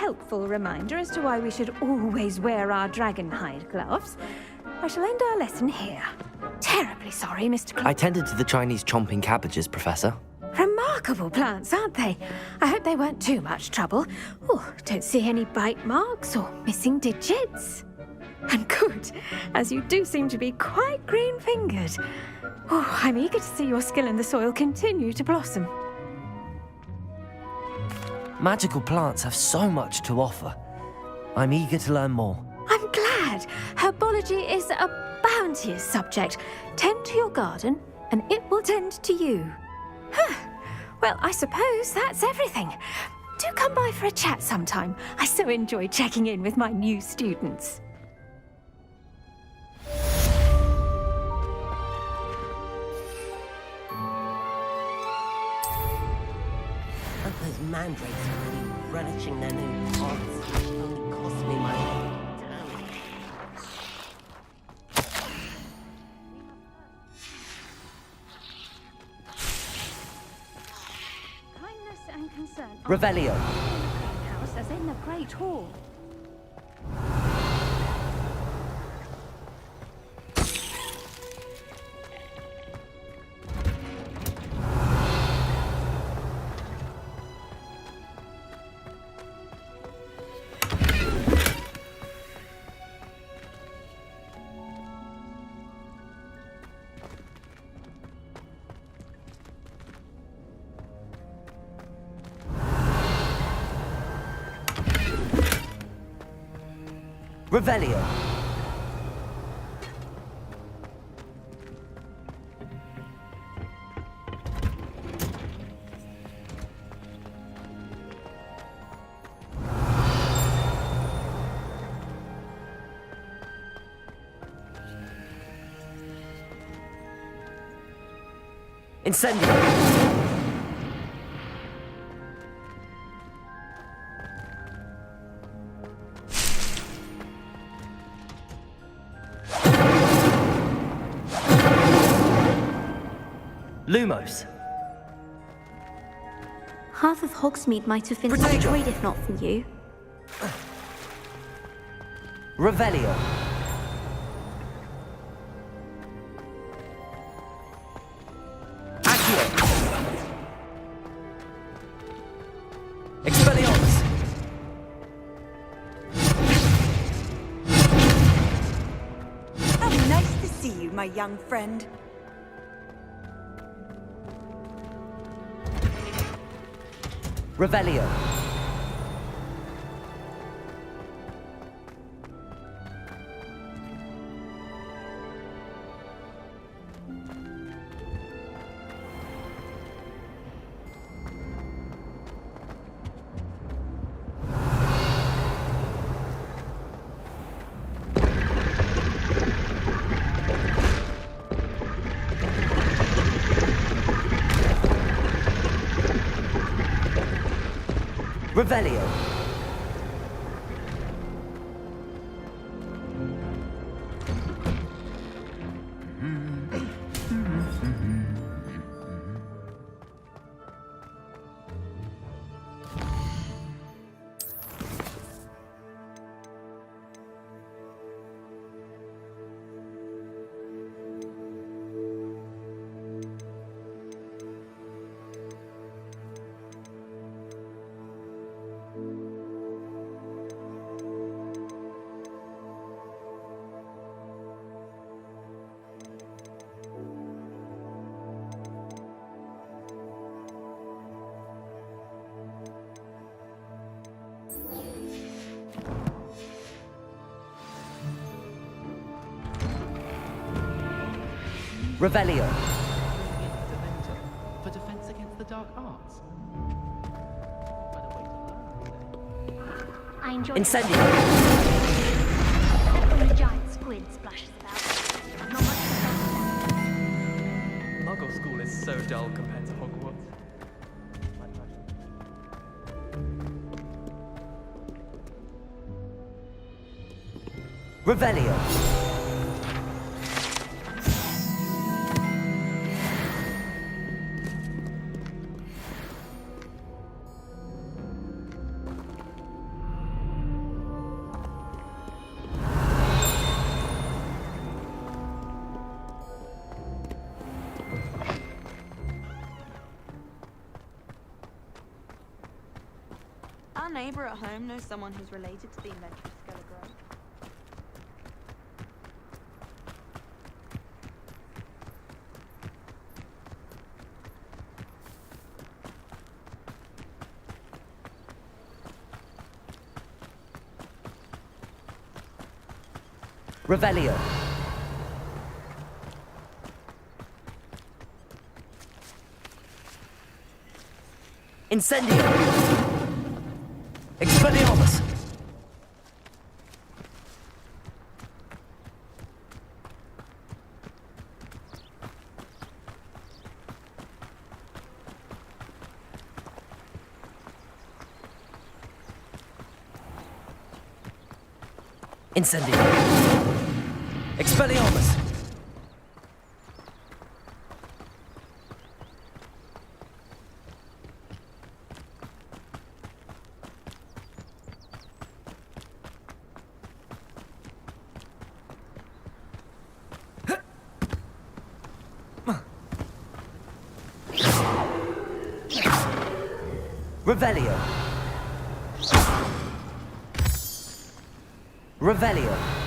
helpful reminder as to why we should always wear our dragonhide gloves, I shall end our lesson here. Terribly sorry, Mr. I tended to the Chinese chomping cabbages, Professor. Remarkable plants, aren't they? I hope they weren't too much trouble. Oh, don't see any bite marks or missing digits. And good, as you do seem to be quite green-fingered. Oh, I'm eager to see your skill in the soil continue to blossom. Magical plants have so much to offer. I'm eager to learn more. I'm glad. Herbology is a bounteous subject. Tend to your garden, and it will tend to you. Huh. Well, I suppose that's everything. Do come by for a chat sometime. I so enjoy checking in with my new students. And those mandrakes are really relishing their new pots. It only cost me my damn. Kindness and concern. Revelio. House as in the Great Hall. Revelio. Incendio. Lumos. Half of Hogsmeade might have been Protego. destroyed if not for you. Revelio. Accio. Expelliarmus. How nice to see you, my young friend. Revelio. Revelio. Revelio. For defense against the dark arts. Better way to learn. I enjoy Incendio. Only giant squid splashes about. Not much to Muggle school is so dull compared to Hogwarts. Revelio. neighbour at home know someone who's related to the inventor of Skelegrove? Revelio. Incendio. Expelliarmus. Incendio. Expelliarmus. Revelio. Revelio.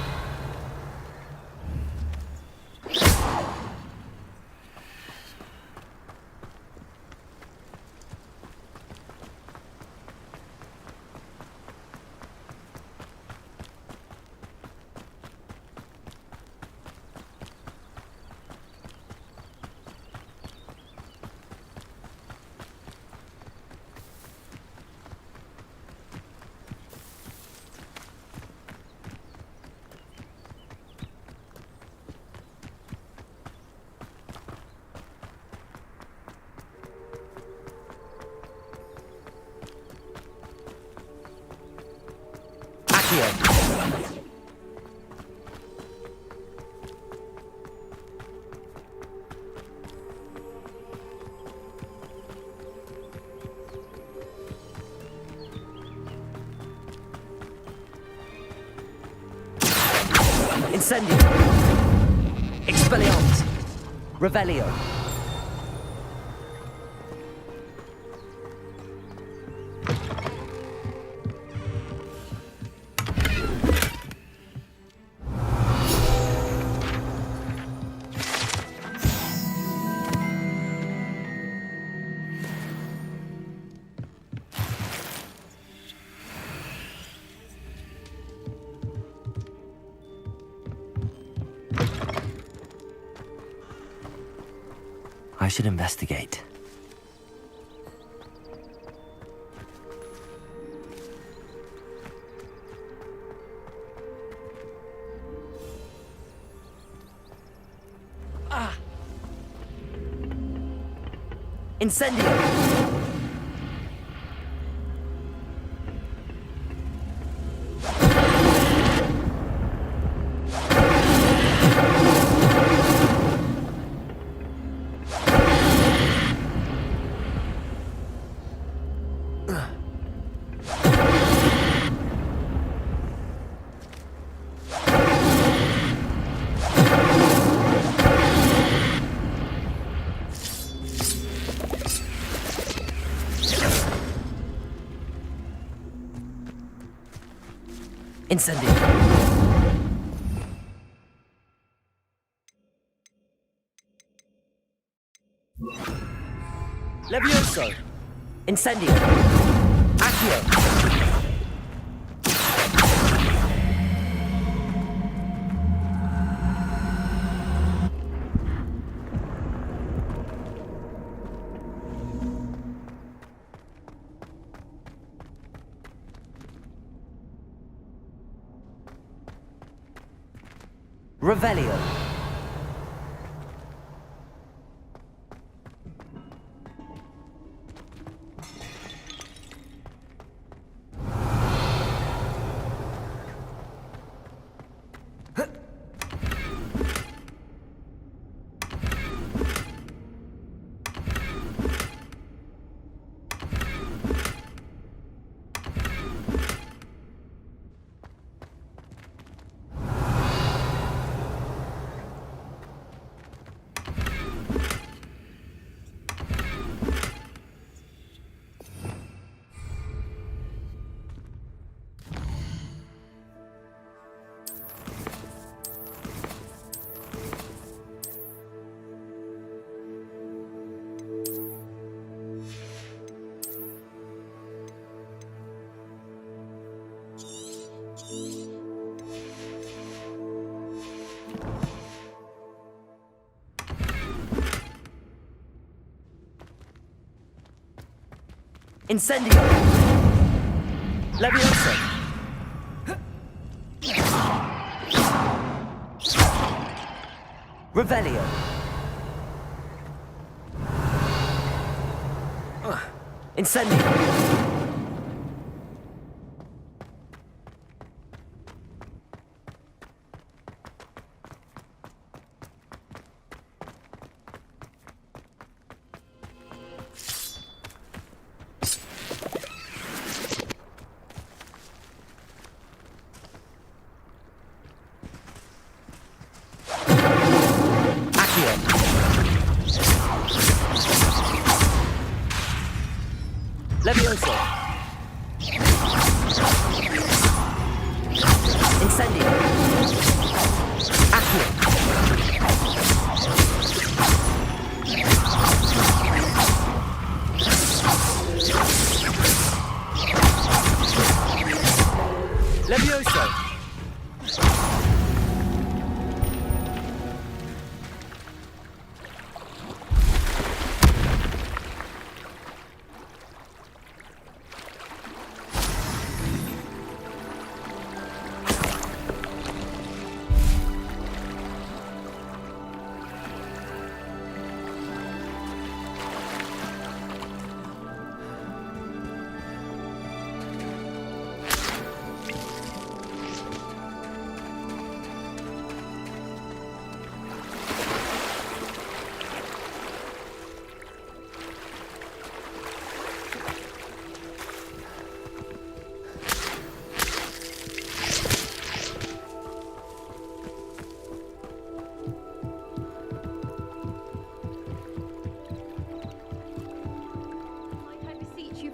Incendio. Expelliarmus. Revelio. I should investigate. Incendio! Incendio. Levioso. Incendio. Accio. Revelio. Incendio! Leviosa! Revelio! Incendio! Levioso! Incendio! Accio! Levioso!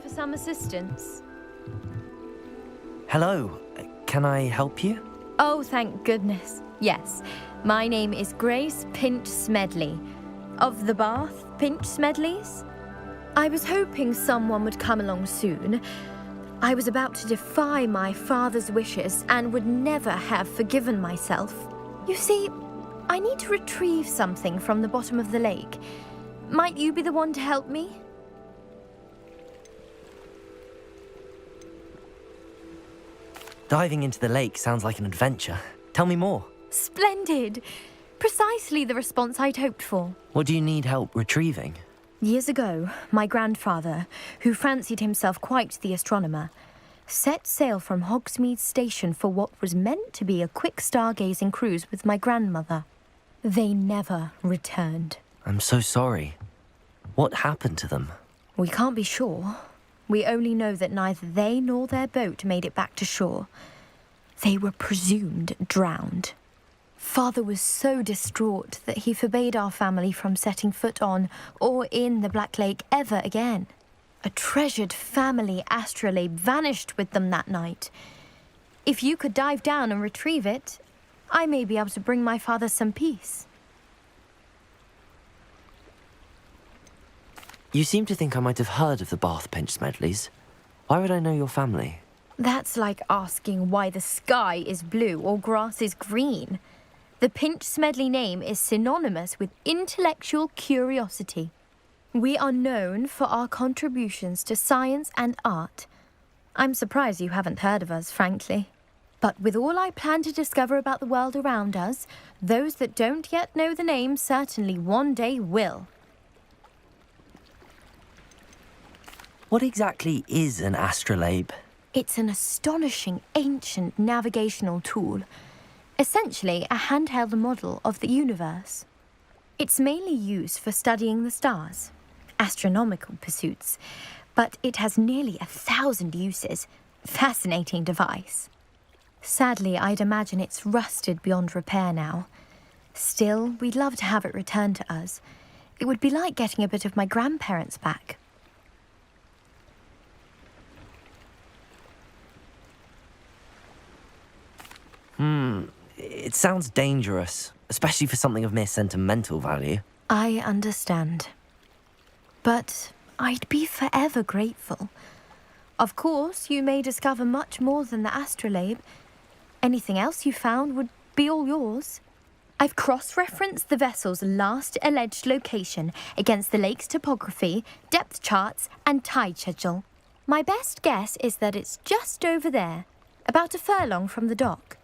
Some assistance? Hello, can I help you? Oh, thank goodness. Yes, my name is Grace Pinch Smedley, of the Bath Pinch Smedleys. I was hoping someone would come along soon. I was about to defy my father's wishes and would never have forgiven myself. You see, I need to retrieve something from the bottom of the lake. Might you be the one to help me? Diving into the lake sounds like an adventure. Tell me more. Splendid! Precisely the response I'd hoped for. What do you need help retrieving? Years ago, my grandfather, who fancied himself quite the astronomer, set sail from Hogsmeade station for what was meant to be a quick stargazing cruise with my grandmother. They never returned. I'm so sorry. What happened to them? We can't be sure. We only know that neither they nor their boat made it back to shore. They were presumed drowned. Father was so distraught that he forbade our family from setting foot on or in the Black Lake ever again. A treasured family astrolabe vanished with them that night. If you could dive down and retrieve it, I may be able to bring my father some peace. You seem to think I might have heard of the Bath Pinch Smedleys. Why would I know your family? That's like asking why the sky is blue or grass is green. The Pinch Smedley name is synonymous with intellectual curiosity. We are known for our contributions to science and art. I'm surprised you haven't heard of us, frankly. But with all I plan to discover about the world around us, those that don't yet know the name certainly one day will. What exactly is an astrolabe? It's an astonishing ancient navigational tool. Essentially a handheld model of the universe. It's mainly used for studying the stars, astronomical pursuits, but it has nearly 1,000 uses. Fascinating device. Sadly, I'd imagine it's rusted beyond repair now. Still, we'd love to have it returned to us. It would be like getting a bit of my grandparents back. It sounds dangerous, especially for something of mere sentimental value. I understand. But I'd be forever grateful. Of course, you may discover much more than the astrolabe. Anything else you found would be all yours. I've cross-referenced the vessel's last alleged location against the lake's topography, depth charts, and tide schedule. My best guess is that it's just over there, about a furlong from the dock.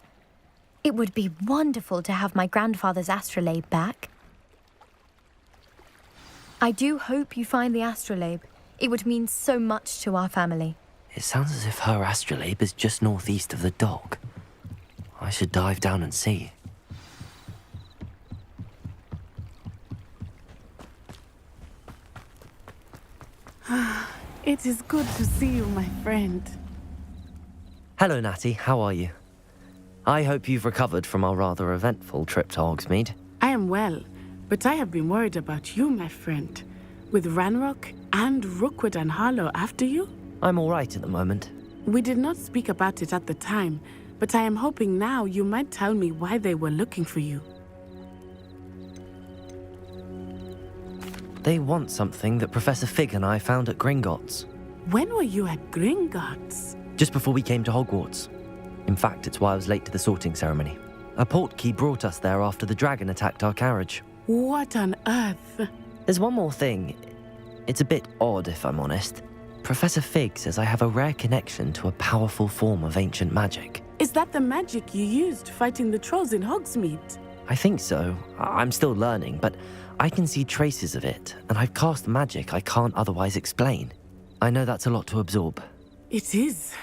It would be wonderful to have my grandfather's astrolabe back. I do hope you find the astrolabe. It would mean so much to our family. It sounds as if her astrolabe is just northeast of the dock. I should dive down and see. It is good to see you, my friend. Hello, Natty. How are you? I hope you've recovered from our rather eventful trip to Hogsmeade. I am well, but I have been worried about you, my friend. With Ranrock and Rookwood and Harlow after you? I'm all right at the moment. We did not speak about it at the time, but I am hoping now you might tell me why they were looking for you. They want something that Professor Fig and I found at Gringotts. When were you at Gringotts? Just before we came to Hogwarts. In fact, it's why I was late to the sorting ceremony. A portkey brought us there after the dragon attacked our carriage. What on earth? There's one more thing. It's a bit odd, if I'm honest. Professor Fig says I have a rare connection to a powerful form of ancient magic. Is that the magic you used fighting the trolls in Hogsmeade? I think so. I'm still learning, but I can see traces of it, and I've cast magic I can't otherwise explain. I know that's a lot to absorb. It is.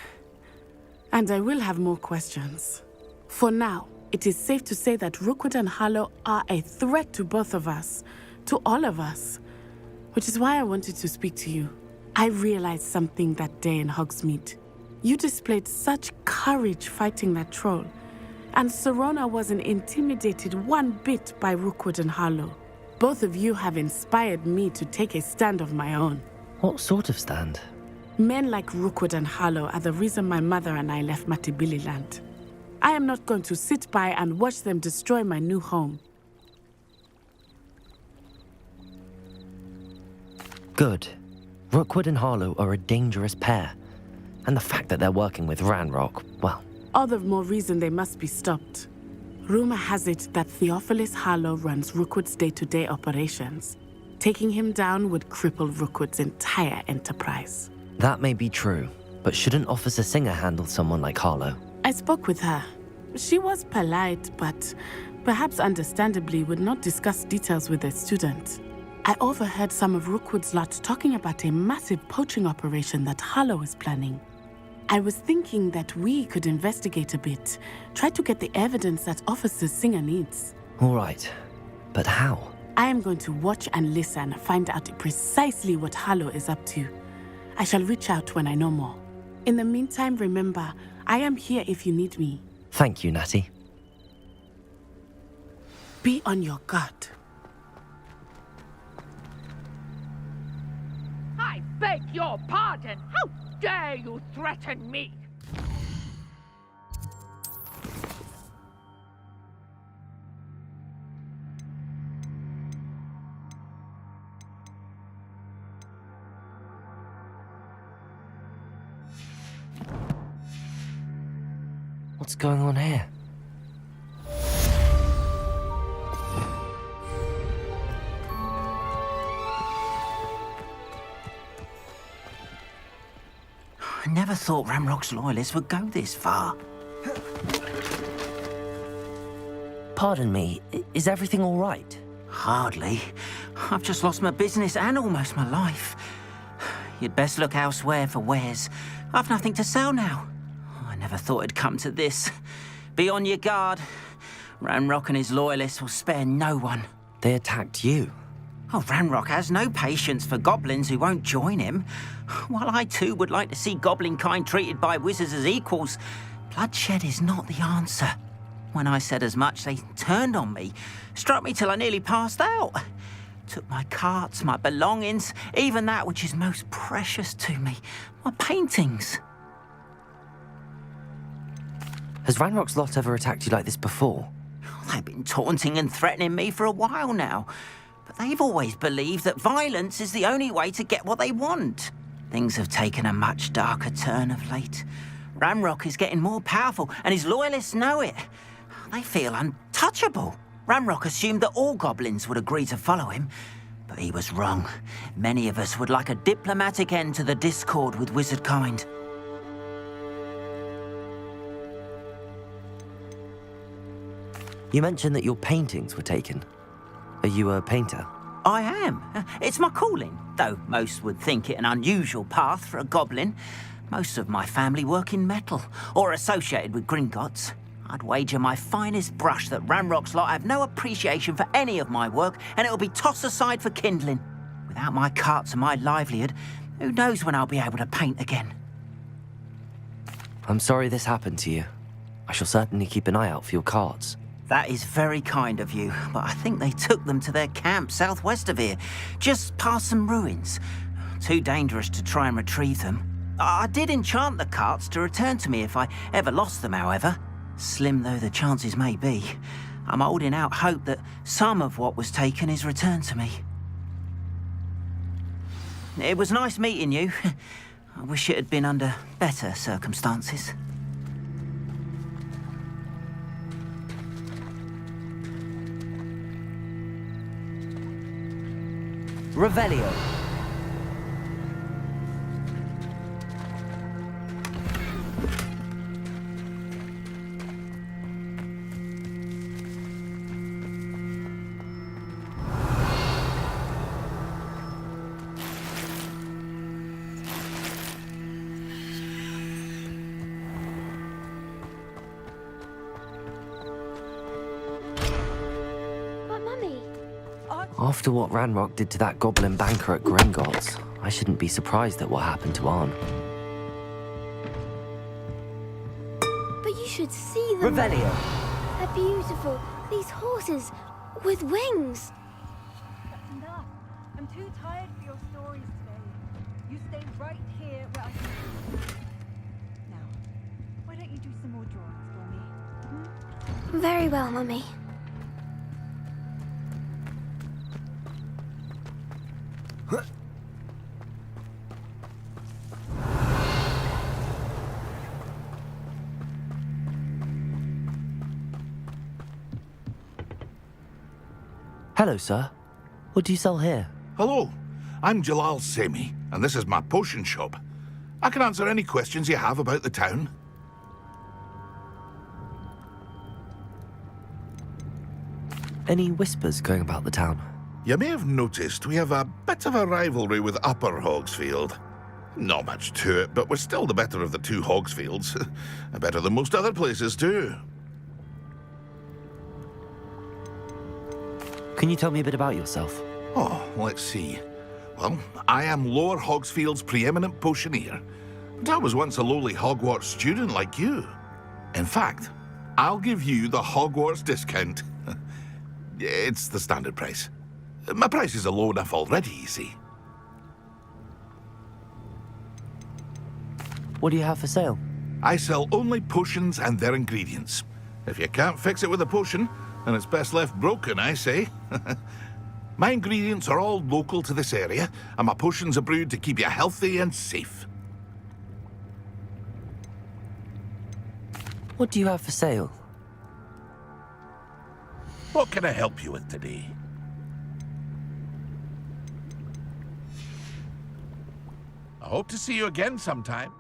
And I will have more questions. For now, it is safe to say that Rookwood and Harlow are a threat to both of us, to all of us, which is why I wanted to speak to you. I realized something that day in Hogsmeade. You displayed such courage fighting that troll, and Serona wasn't intimidated one bit by Rookwood and Harlow. Both of you have inspired me to take a stand of my own. What sort of stand? Men like Rookwood and Harlow are the reason my mother and I left Matibili land. I am not going to sit by and watch them destroy my new home. Good. Rookwood and Harlow are a dangerous pair. And the fact that they're working with Ranrock, well... All the more reason they must be stopped. Rumor has it that Theophilus Harlow runs Rookwood's day-to-day operations. Taking him down would cripple Rookwood's entire enterprise. That may be true, but shouldn't Officer Singer handle someone like Harlow? I spoke with her. She was polite, but perhaps understandably would not discuss details with a student. I overheard some of Rookwood's lot talking about a massive poaching operation that Harlow is planning. I was thinking that we could investigate a bit, try to get the evidence that Officer Singer needs. All right, but how? I am going to watch and listen, find out precisely what Harlow is up to. I shall reach out when I know more. In the meantime, remember, I am here if you need me. Thank you, Natty. Be on your guard. I beg your pardon! How dare you threaten me? What's going on here? I never thought Ranrock's loyalists would go this far. Pardon me, is everything all right? Hardly. I've just lost my business and almost my life. You'd best look elsewhere for wares. I've nothing to sell now. I never thought it'd come to this. Be on your guard. Ranrock and his loyalists will spare no one. They attacked you. Oh, Ranrock has no patience for goblins who won't join him. While I too would like to see goblin kind treated by wizards as equals, bloodshed is not the answer. When I said as much, they turned on me, struck me till I nearly passed out. Took my carts, my belongings, even that which is most precious to me, my paintings. Has Ranrock's lot ever attacked you like this before? They've been taunting and threatening me for a while now. But they've always believed that violence is the only way to get what they want. Things have taken a much darker turn of late. Ranrock is getting more powerful, and his loyalists know it. They feel untouchable. Ranrock assumed that all goblins would agree to follow him, But he was wrong. Many of us would like a diplomatic end to the discord with wizardkind. You mentioned that your paintings were taken. Are you a painter? I am. It's my calling, though most would think it an unusual path for a goblin. Most of my family work in metal, or associated with Gringotts. I'd wager my finest brush that Ranrock's lot have no appreciation for any of my work, and it'll be tossed aside for kindling. Without my carts and my livelihood, who knows when I'll be able to paint again? I'm sorry this happened to you. I shall certainly keep an eye out for your cards. That is very kind of you, but I think they took them to their camp southwest of here, just past some ruins. Too dangerous to try and retrieve them. I did enchant the carts to return to me if I ever lost them, however. Slim though the chances may be, I'm holding out hope that some of what was taken is returned to me. It was nice meeting you. I wish it had been under better circumstances. Revelio. But Mummy, After what Ranrock did to that goblin banker at Gringotts, I shouldn't be surprised at what happened to Arn. but you should see them. Revelio. They're beautiful. These horses with wings. That's enough. I'm too tired for your stories today. You stay right here where I can... Now, why don't you do some more drawings for me? Very well, Mummy. Hello, sir. What do you sell here? Hello, I'm Jalal Semi, and this is my potion shop. I can answer any questions you have about the town. Any whispers going about the town? You may have noticed we have a bit of a rivalry with Upper Hogsfield. Not much to it, but we're still the better of the two Hogsfields. Better than most other places, too. Can you tell me a bit about yourself? Oh, let's see. Well, I am Lower Hogsfield's preeminent potioneer, but I was once a lowly Hogwarts student like you. In fact, I'll give you the Hogwarts discount. It's the standard price. My prices are low enough already, you see. What do you have for sale? I sell only potions and their ingredients. If you can't fix it with a potion, then it's best left broken, I say. My ingredients are all local to this area, and my potions are brewed to keep you healthy and safe. What do you have for sale? What can I help you with today? I hope to see you again sometime.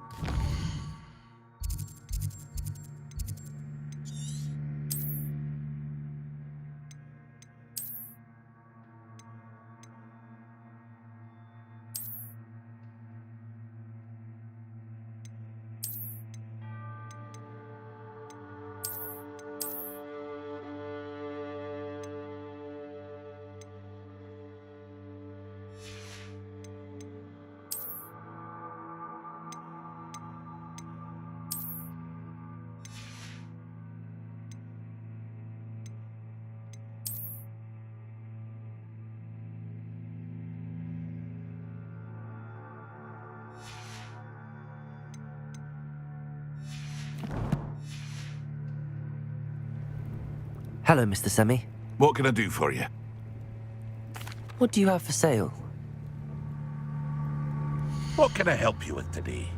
Hello, Mr. Semi. What can I do for you? What do you have for sale? What can I help you with today?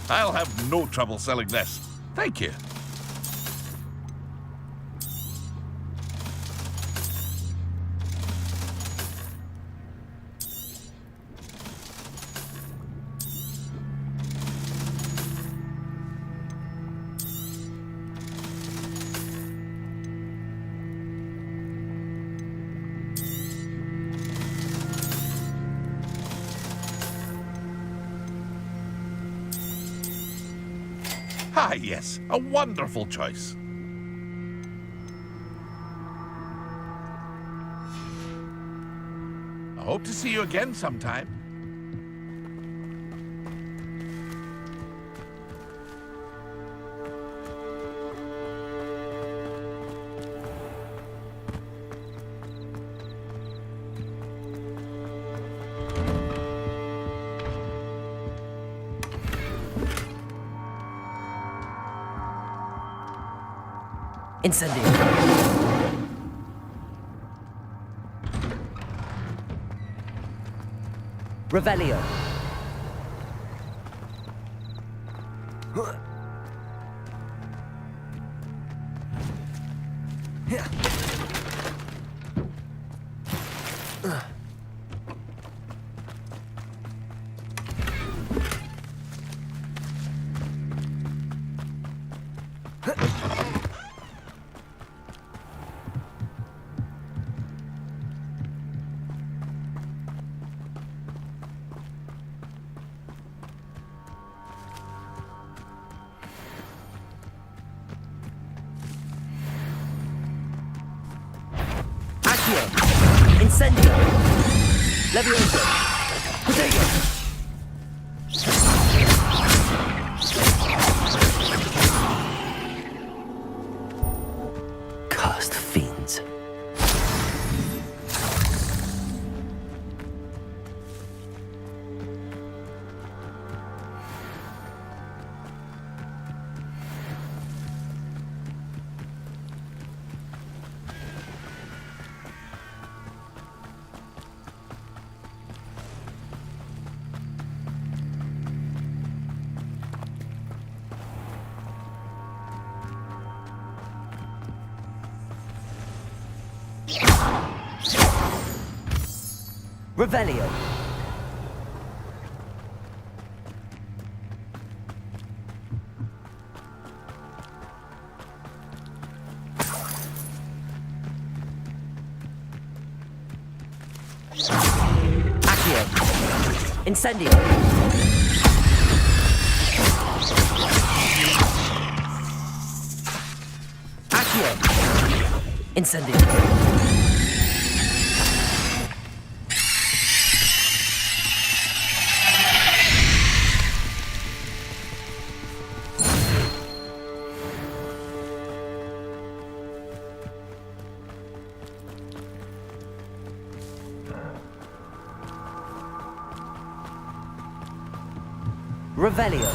I'll have no trouble selling this. Thank you. Ah, yes, a wonderful choice. I hope to see you again sometime. Incendio. Revelio. Incendio! Levioso! Protego! Cursed fiends. Revelio. Accio. Incendio. Accio. Incendio. Revelio.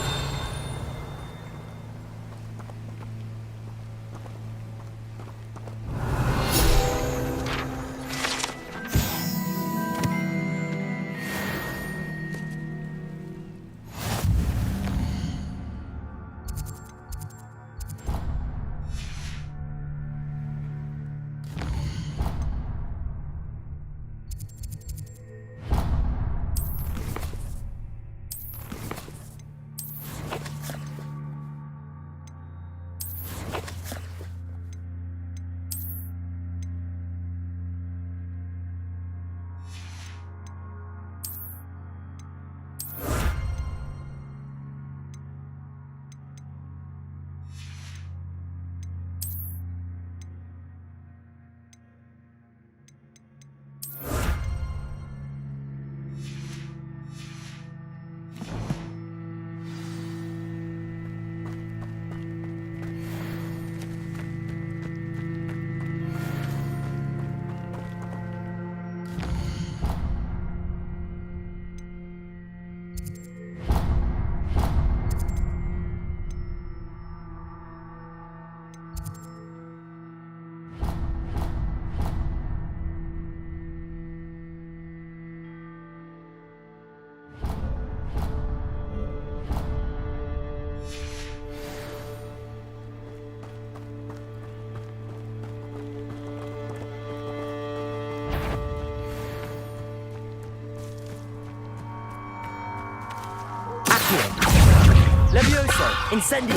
Accio! Levioso! Incendio!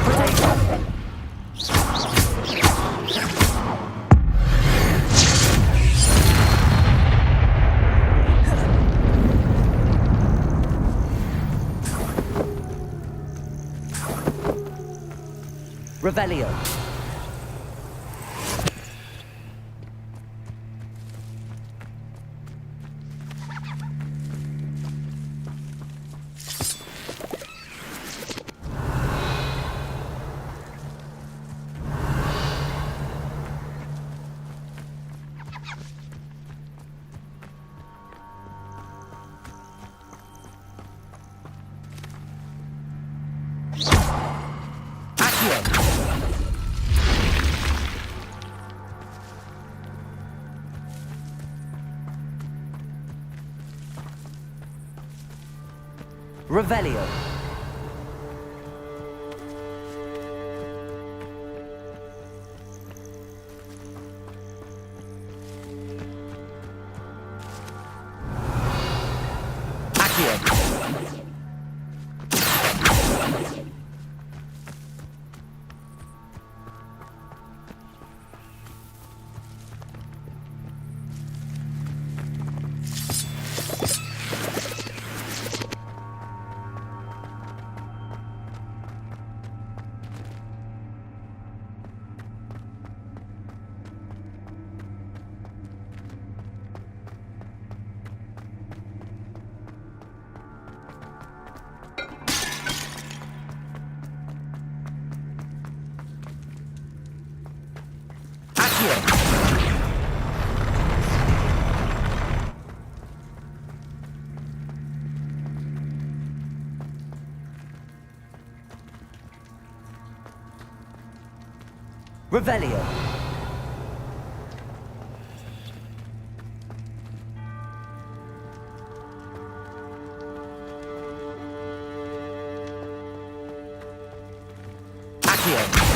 Potato! Revelio. Revelio. Accio. Revelio. Accio.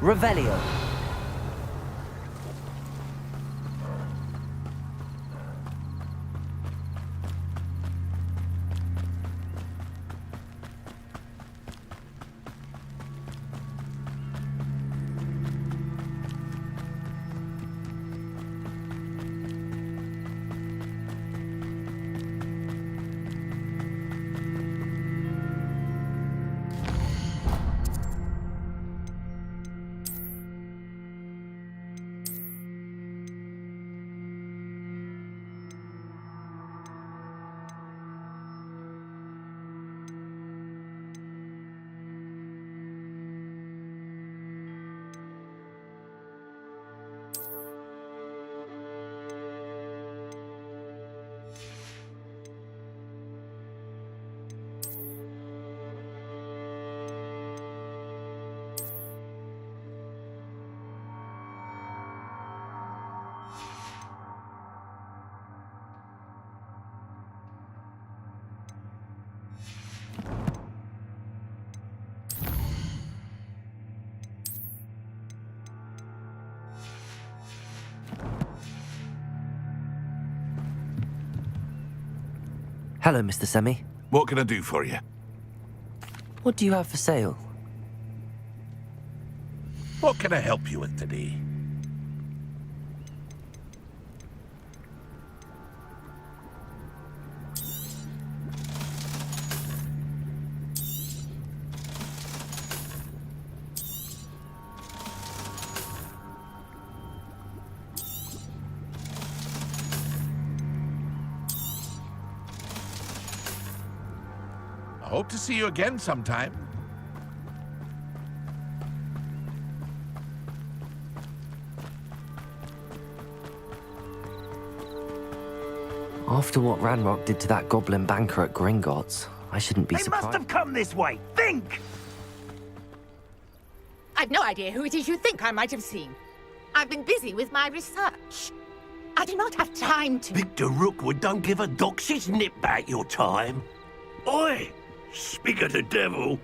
Revelio. Hello, Mr. Semi. What can I do for you? What do you have for sale? What can I help you with today? I hope to see you again sometime. After what Ranrock did to that goblin banker at Gringotts, I shouldn't be They surprised. must have come this way. Think! I've no idea who it is you think I might have seen. I've been busy with my research. I do not have time to... Victor Rookwood don't give a doxy's nip back your time. Oi! Speak of the devil.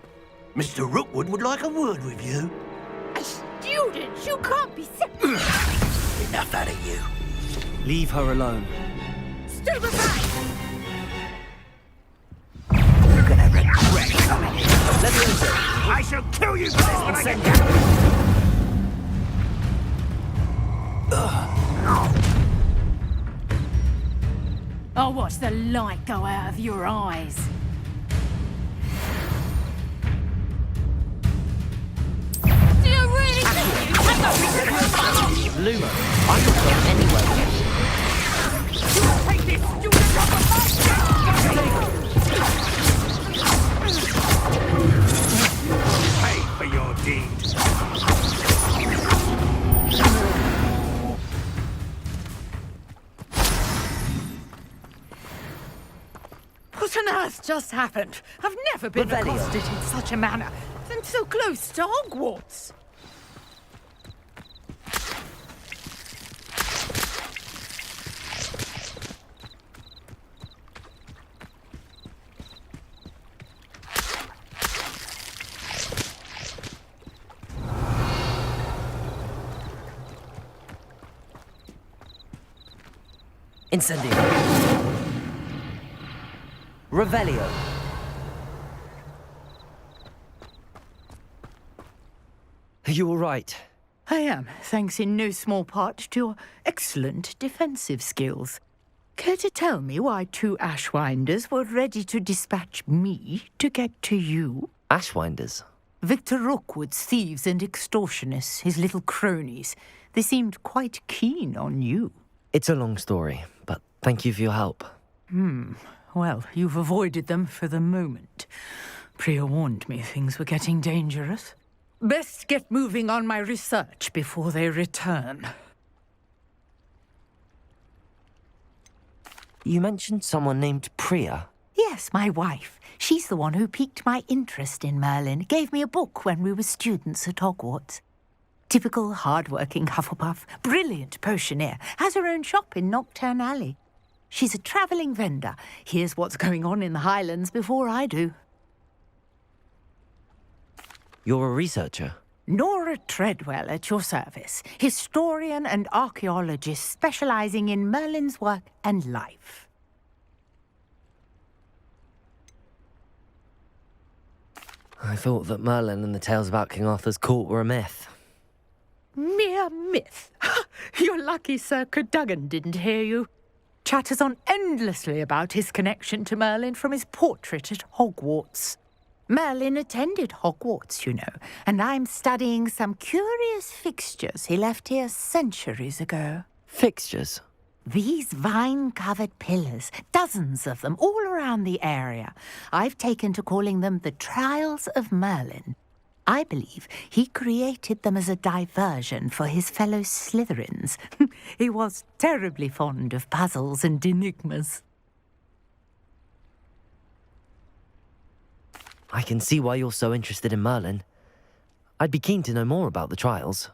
Mr. Rookwood would like a word with you. A student? You can't be... Enough out of you. Leave her alone. Stupefy! You're gonna regret coming here. Let me answer. I shall kill you for this when I get back. I'll watch the light go out of your eyes. Do you really think you cannot... Luma, I'm not going anywhere. Take this student off Pay for your deed. What on earth just happened? I've never been accosted in such a manner. And so close to Hogwarts. Incendio. Revelio. Are you all right? I am, thanks in no small part to your excellent defensive skills. Care to tell me why two Ashwinders were ready to dispatch me to get to you? Ashwinders? Victor Rookwood's thieves and extortionists, his little cronies. They seemed quite keen on you. It's a long story, but thank you for your help. Well, you've avoided them for the moment. Priya warned me things were getting dangerous. Best get moving on my research before they return. You mentioned someone named Priya. Yes, my wife. She's the one who piqued my interest in Merlin. Gave me a book when we were students at Hogwarts. Typical hard-working Hufflepuff, brilliant potioneer, has her own shop in Nocturne Alley. She's a travelling vendor. Hears what's going on in the Highlands before I do. You're a researcher? Nora Treadwell at your service. Historian and archaeologist specialising in Merlin's work and life. I thought that Merlin and the tales about King Arthur's court were a myth. Mere myth. You're lucky Sir Cadogan didn't hear you. Chatters on endlessly about his connection to Merlin from his portrait at Hogwarts. Merlin attended Hogwarts, you know, and I'm studying some curious fixtures he left here centuries ago. Fixtures? These vine-covered pillars, dozens of them, all around the area. I've taken to calling them the Trials of Merlin. I believe he created them as a diversion for his fellow Slytherins. He was terribly fond of puzzles and enigmas. I can see why you're so interested in Merlin. I'd be keen to know more about the trials.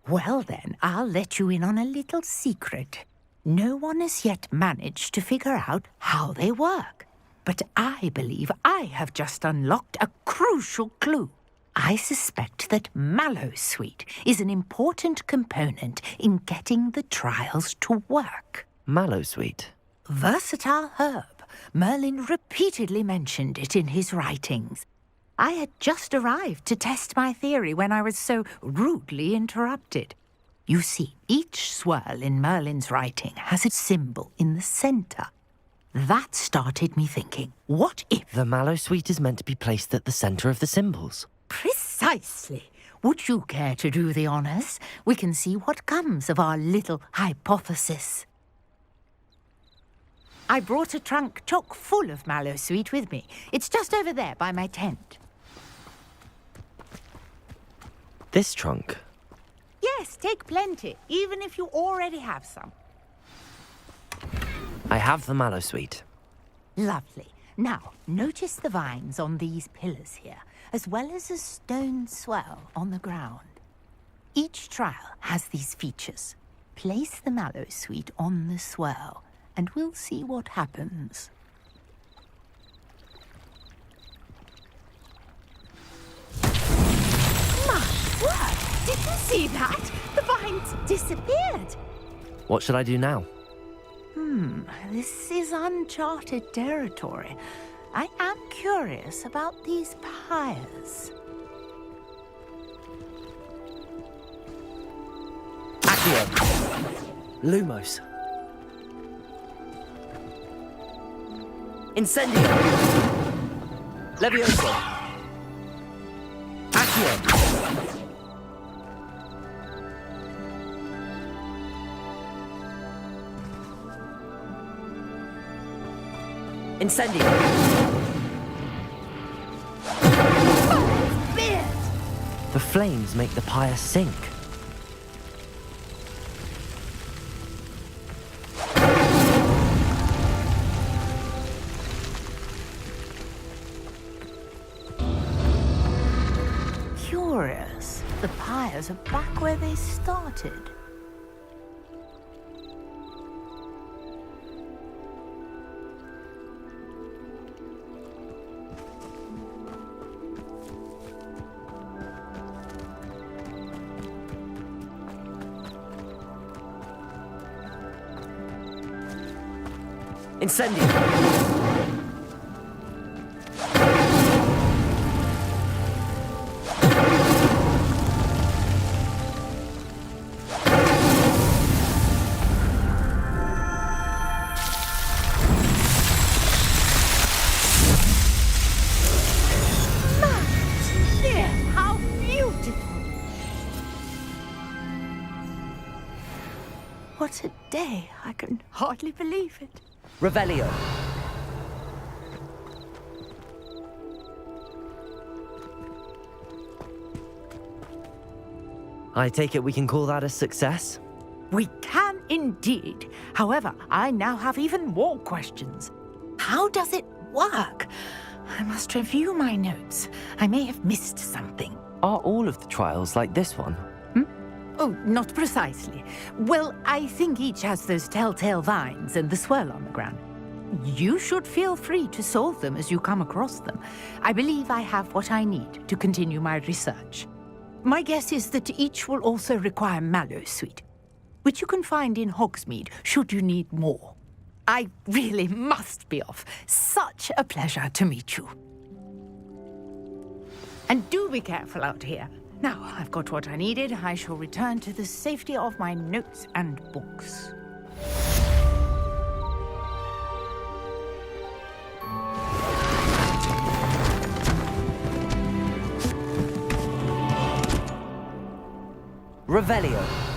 Well then, I'll let you in on a little secret. No one has yet managed to figure out how they work. But I believe I have just unlocked a crucial clue. I suspect that Mallowsweet is an important component in getting the trials to work. Mallowsweet? Versatile herb. Merlin repeatedly mentioned it in his writings. I had just arrived to test my theory when I was so rudely interrupted. You see, each swirl in Merlin's writing has a symbol in the centre. That started me thinking, what if... The Mallowsweet is meant to be placed at the centre of the symbols. Precisely. Would you care to do the honours? We can see what comes of our little hypothesis. I brought a trunk chock full of Mallowsweet with me. It's just over there by my tent. This trunk? Yes, take plenty, even if you already have some. I have the mallow sweet. Lovely. Now, notice the vines on these pillars here, as well as a stone swell on the ground. Each trial has these features. Place the mallow sweet on the swell, and we'll see what happens. My word! Did you see that? The vines disappeared. What should I do now? This is uncharted territory. I am curious about these pyres. Accio! Lumos! Incendio! Levioso! Accio! Incendio! The flames make the pyre sink. Curious. The pyres are back where they started. Incendio! How beautiful! What a day! I can hardly believe it. Revelio! I take it we can call that a success? We can indeed. However, I now have even more questions. How does it work? I must review my notes. I may have missed something. Are all of the trials like this one? Oh, not precisely. Well, I think each has those telltale vines and the swirl on the ground. You should feel free to solve them as you come across them. I believe I have what I need to continue my research. My guess is that each will also require mallow sweet, which you can find in Hogsmeade should you need more. I really must be off. Such a pleasure to meet you. And do be careful out here. Now I've got what I needed, I shall return to the safety of my notes and books. Revelio!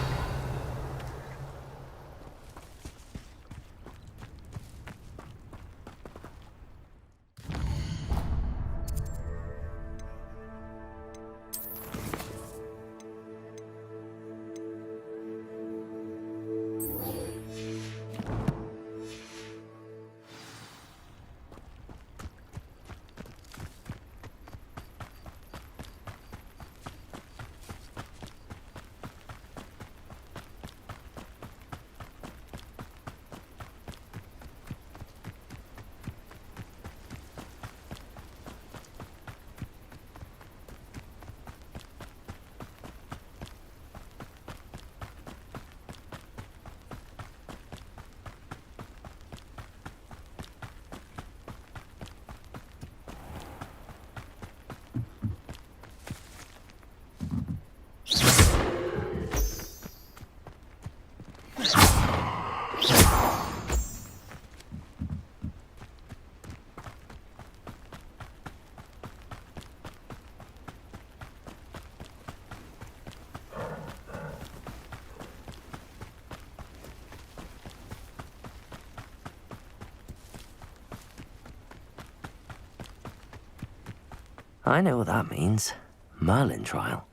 I know what that means. Merlin trial.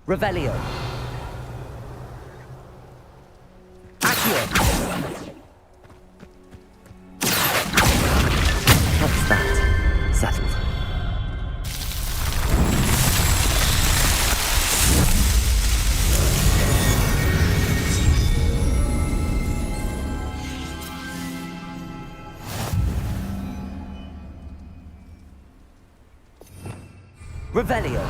Revelio. Accio. What's that? Settled. Revelio.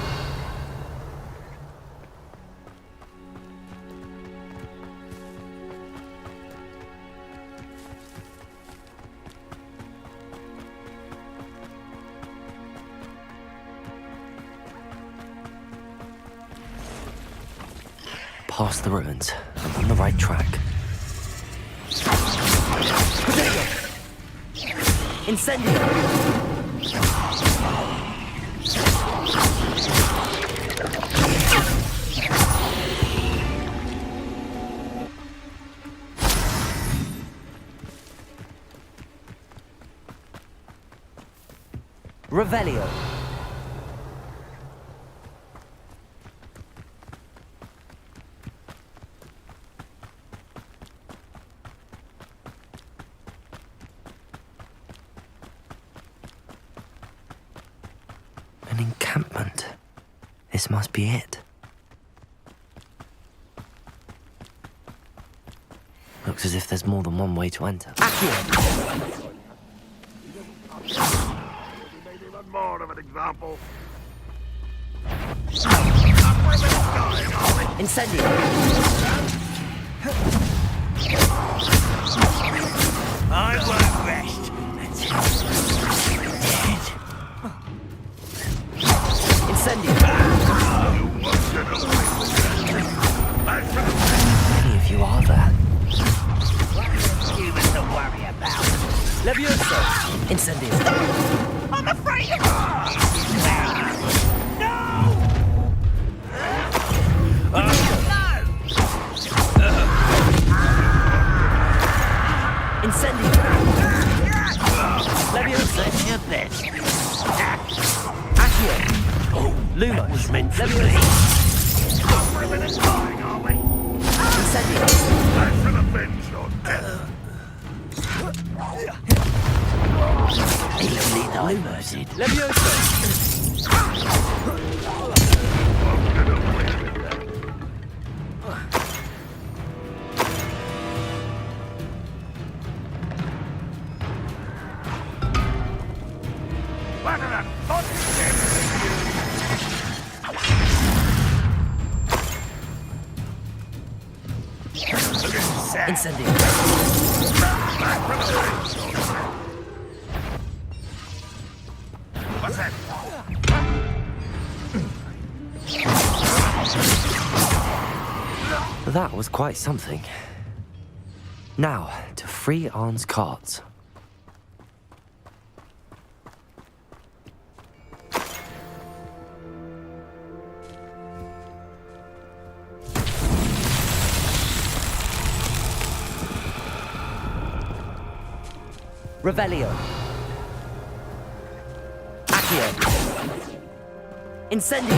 Past the ruins. I'm on the right track. Incendio! Revelio. An encampment. This must be it. Looks as if there's more than one way to enter. Accio! More of an example. Incendio! I won't rest until Incendio! Many of you are there. humans to worry about. Levioso! Incendio! I'm afraid of Incendio! Levioso! your best. Accio! Lumos! That was meant for Levioso! Not ripping and dying, are we? Incendio! That's an avenge on death. Easily diverted. Levioso! Incendio! What's that? That was quite something. Now, to free Arne's carts. Revelio. Accio. Incendio.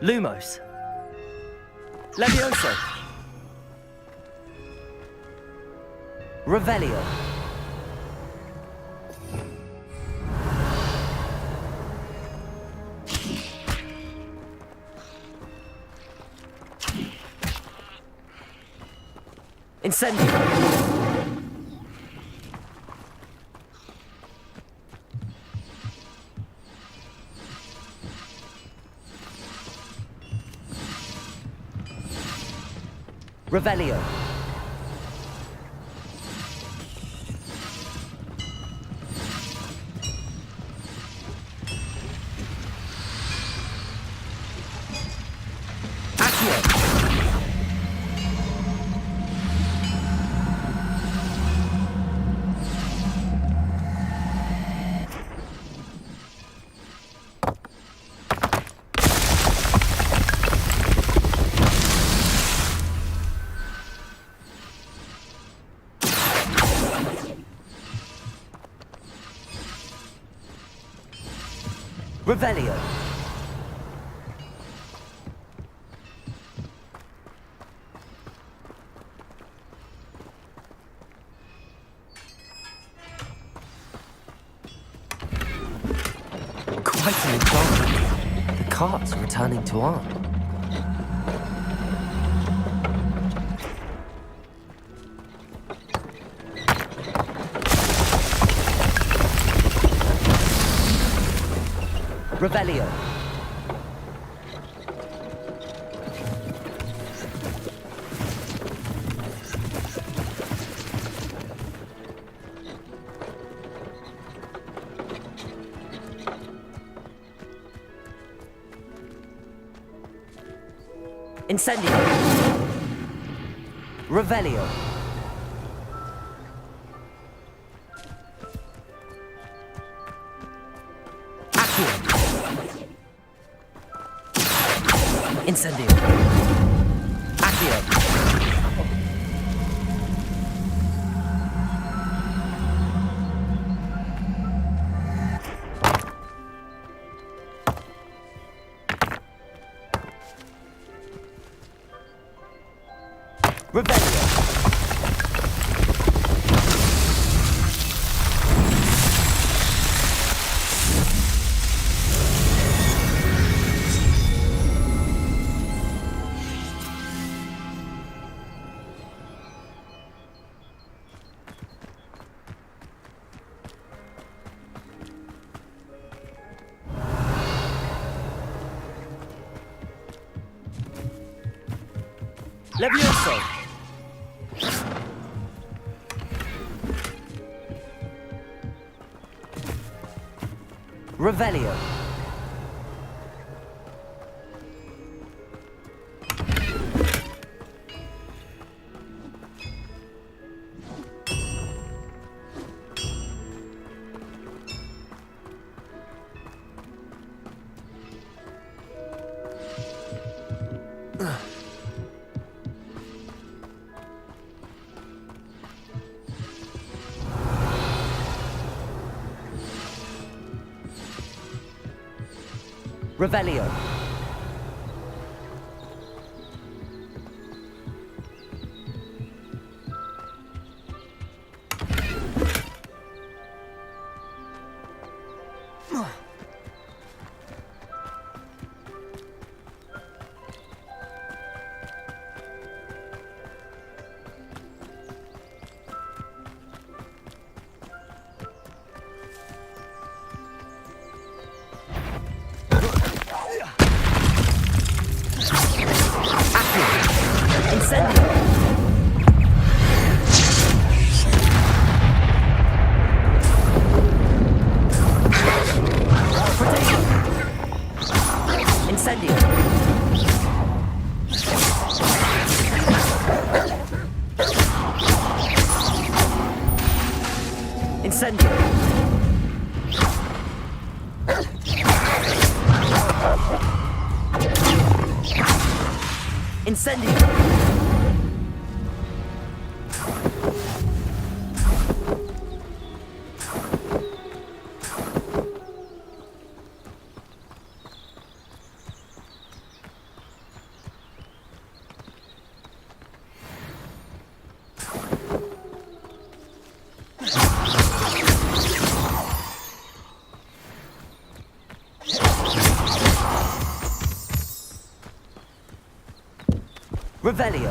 Lumos. Levioso. Revelio. Incendio! Revelio. Revelio. Quite an enchantment. The carts are returning to arm. Revelio. Incendio. Revelio. Incendio. Accio. Revelio. Levioso. Revelio. Revelio. Incendio. Incendio. Revelio.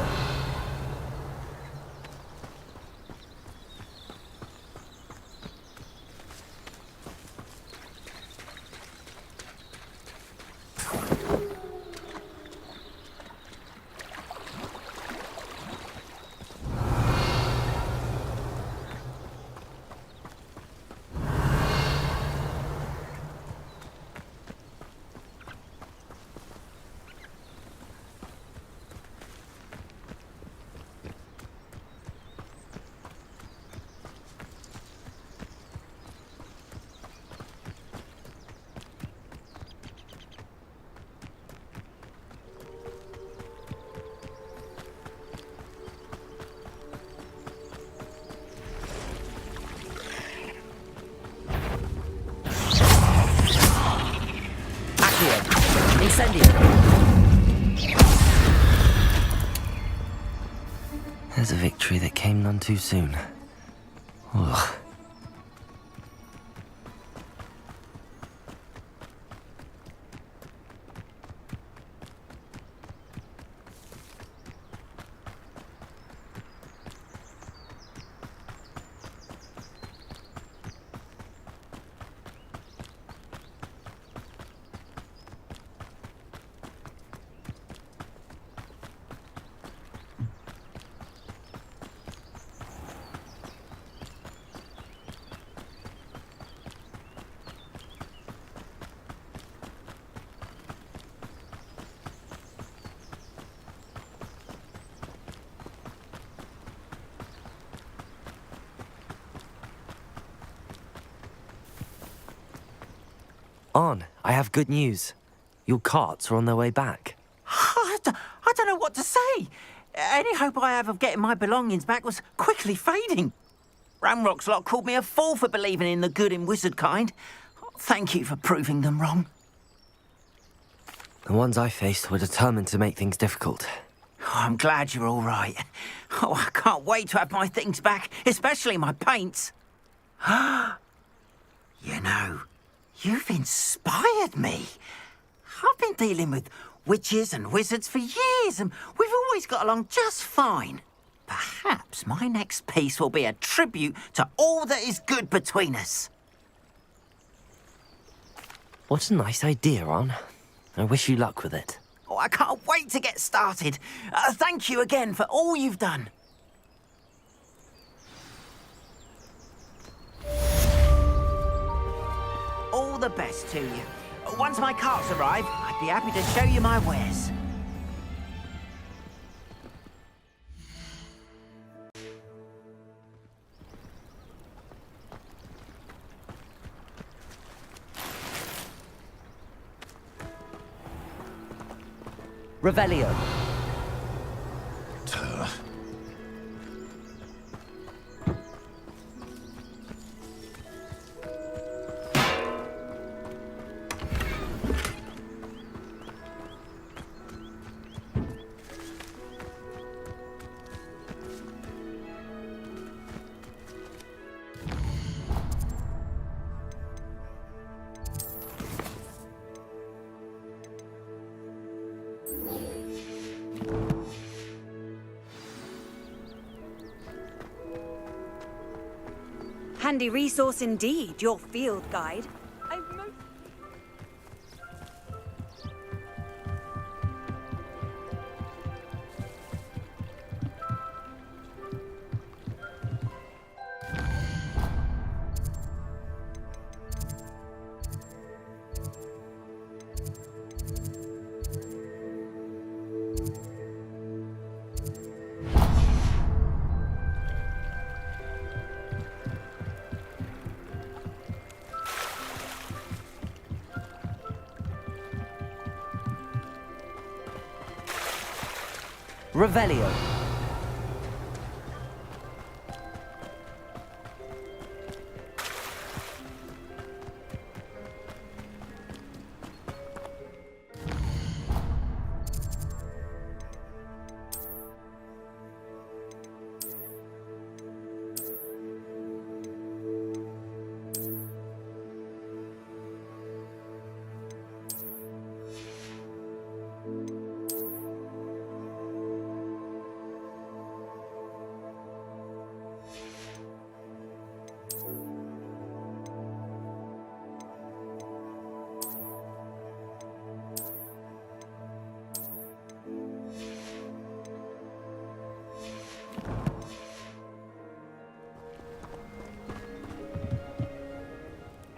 none too soon. Ugh. On, I have good news. Your carts are on their way back. I don't know what to say. Any hope I have of getting my belongings back was quickly fading. Ramrock's lot called me a fool for believing in the good in wizard kind. Thank you for proving them wrong. The ones I faced were determined to make things difficult. Oh, I'm glad you're all right. Oh, I can't wait to have my things back, especially my paints. You know, you've inspired me. I've been dealing with witches and wizards for years, and we've always got along just fine. Perhaps my next piece will be a tribute to all that is good between us. What a nice idea, On. I wish you luck with it. Oh, I can't wait to get started. Thank you again for all you've done. All the best to you. Once my carts arrive, I'd be happy to show you my wares. Revelio. Handy resource indeed, your field guide. Revelio.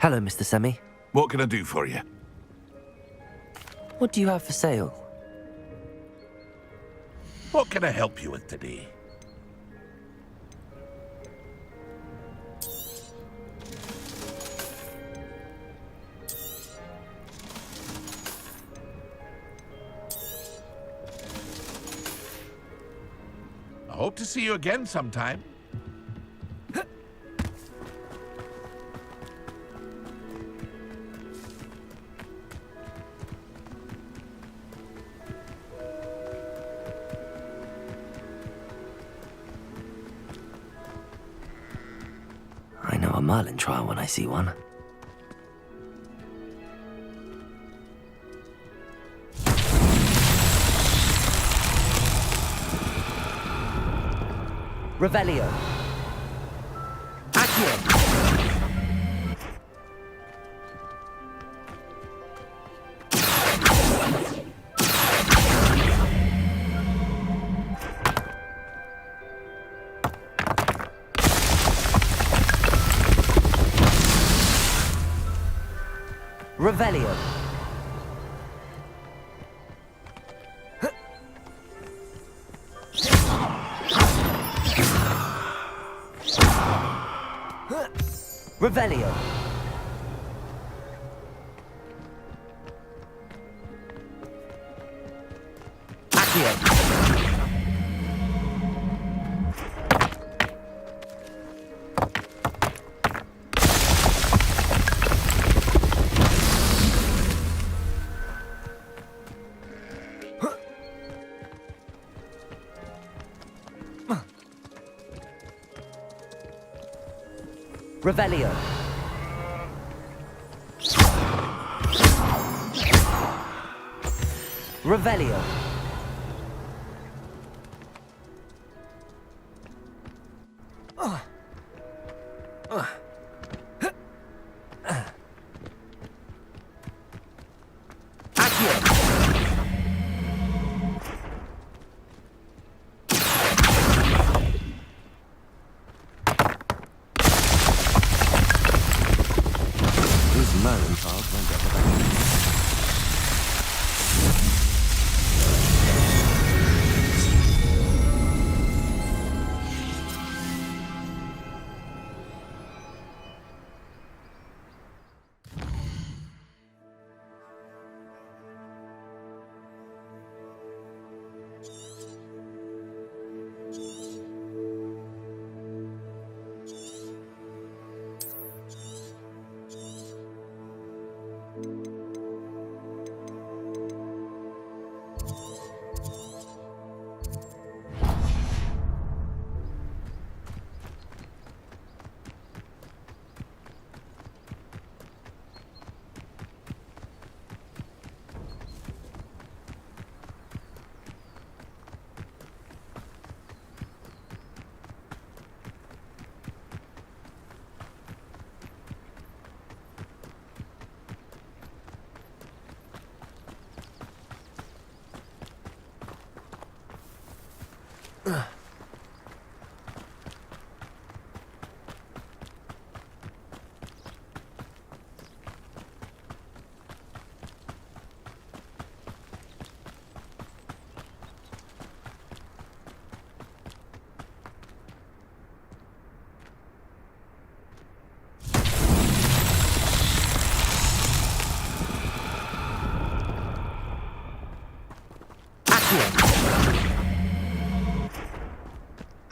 Hello, Mr. Semi. What can I do for you? What do you have for sale? What can I help you with today? I hope to see you again sometime. a Merlin trial when I see one. Revelio. Accio. Revelio. Revelio. Accio. Revelio. Revelio. Merlin trials won't get the better.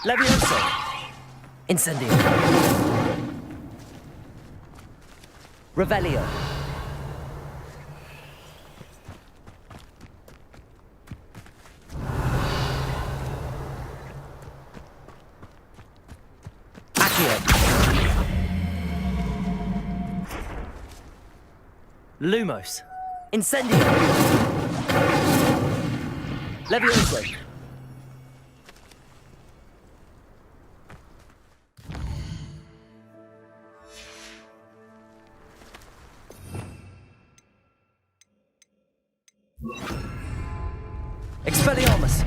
Levioso. Incendio. Revelio. Accio. Lumos. Incendio. Levioso. Expelliarmus!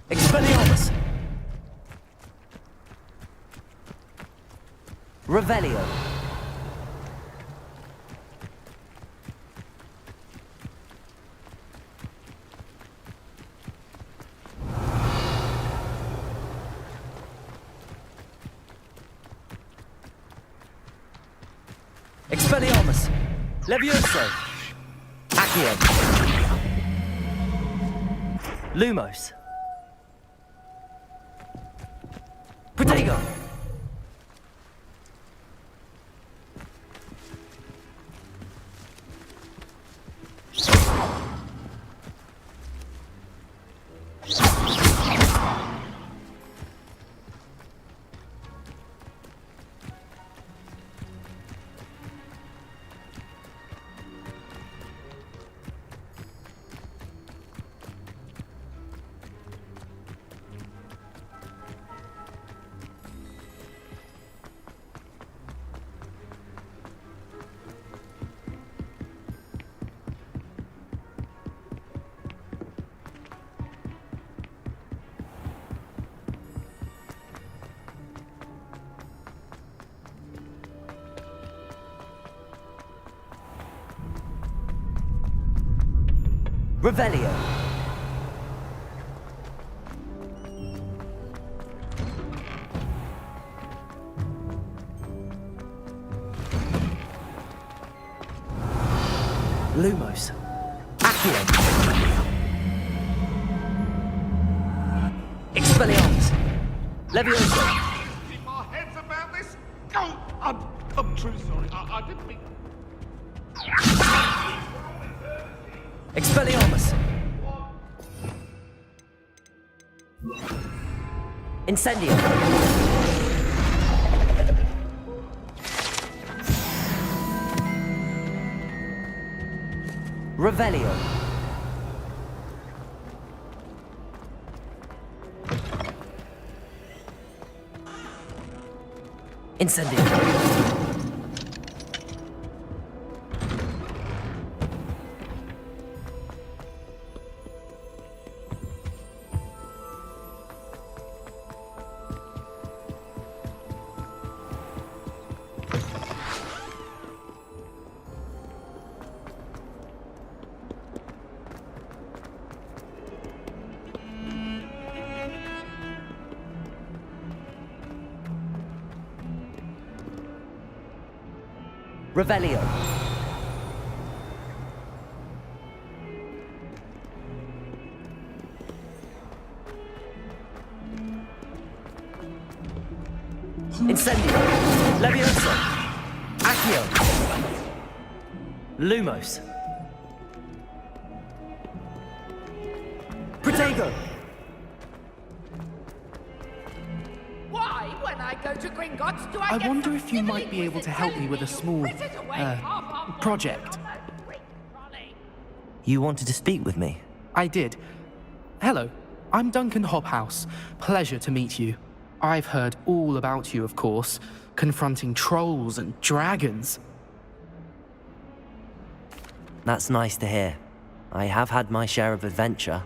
Expelliarmus! Revelio. Expelliarmus! Levioso! Accio! Lumos! Protego! Revelio. Lumos. Accio. Expelliarmus. Levioso. Keep our heads about this. Go! I'm truly sorry. I didn't mean... Expelliarmus! Incendio! Revelio! Incendio! Revelio. Incendio. Levioso. Accio. Lumos. Protego. Why, when I go to Gringotts, do I I get wonder some if you might snivelling be able to help me with a small, project. You wanted to speak with me? I did. Hello, I'm Duncan Hobhouse. Pleasure to meet you. I've heard all about you, of course, confronting trolls and dragons. That's nice to hear. I have had my share of adventure.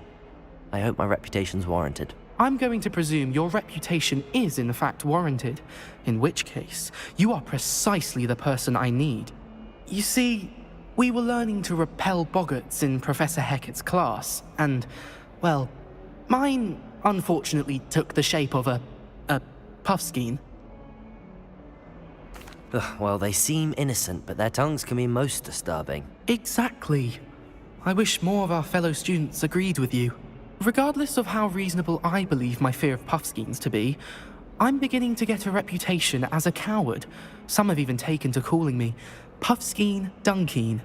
I hope my reputation's warranted. I'm going to presume your reputation is in fact warranted, in which case, you are precisely the person I need. You see, we were learning to repel boggarts in Professor Hecat's class, and, well, mine unfortunately took the shape of a puffskein. Well, they seem innocent, but their tongues can be most disturbing. Exactly. I wish more of our fellow students agreed with you. Regardless of how reasonable I believe my fear of puffskeins to be, I'm beginning to get a reputation as a coward. Some have even taken to calling me Puffskeen Dunkeen.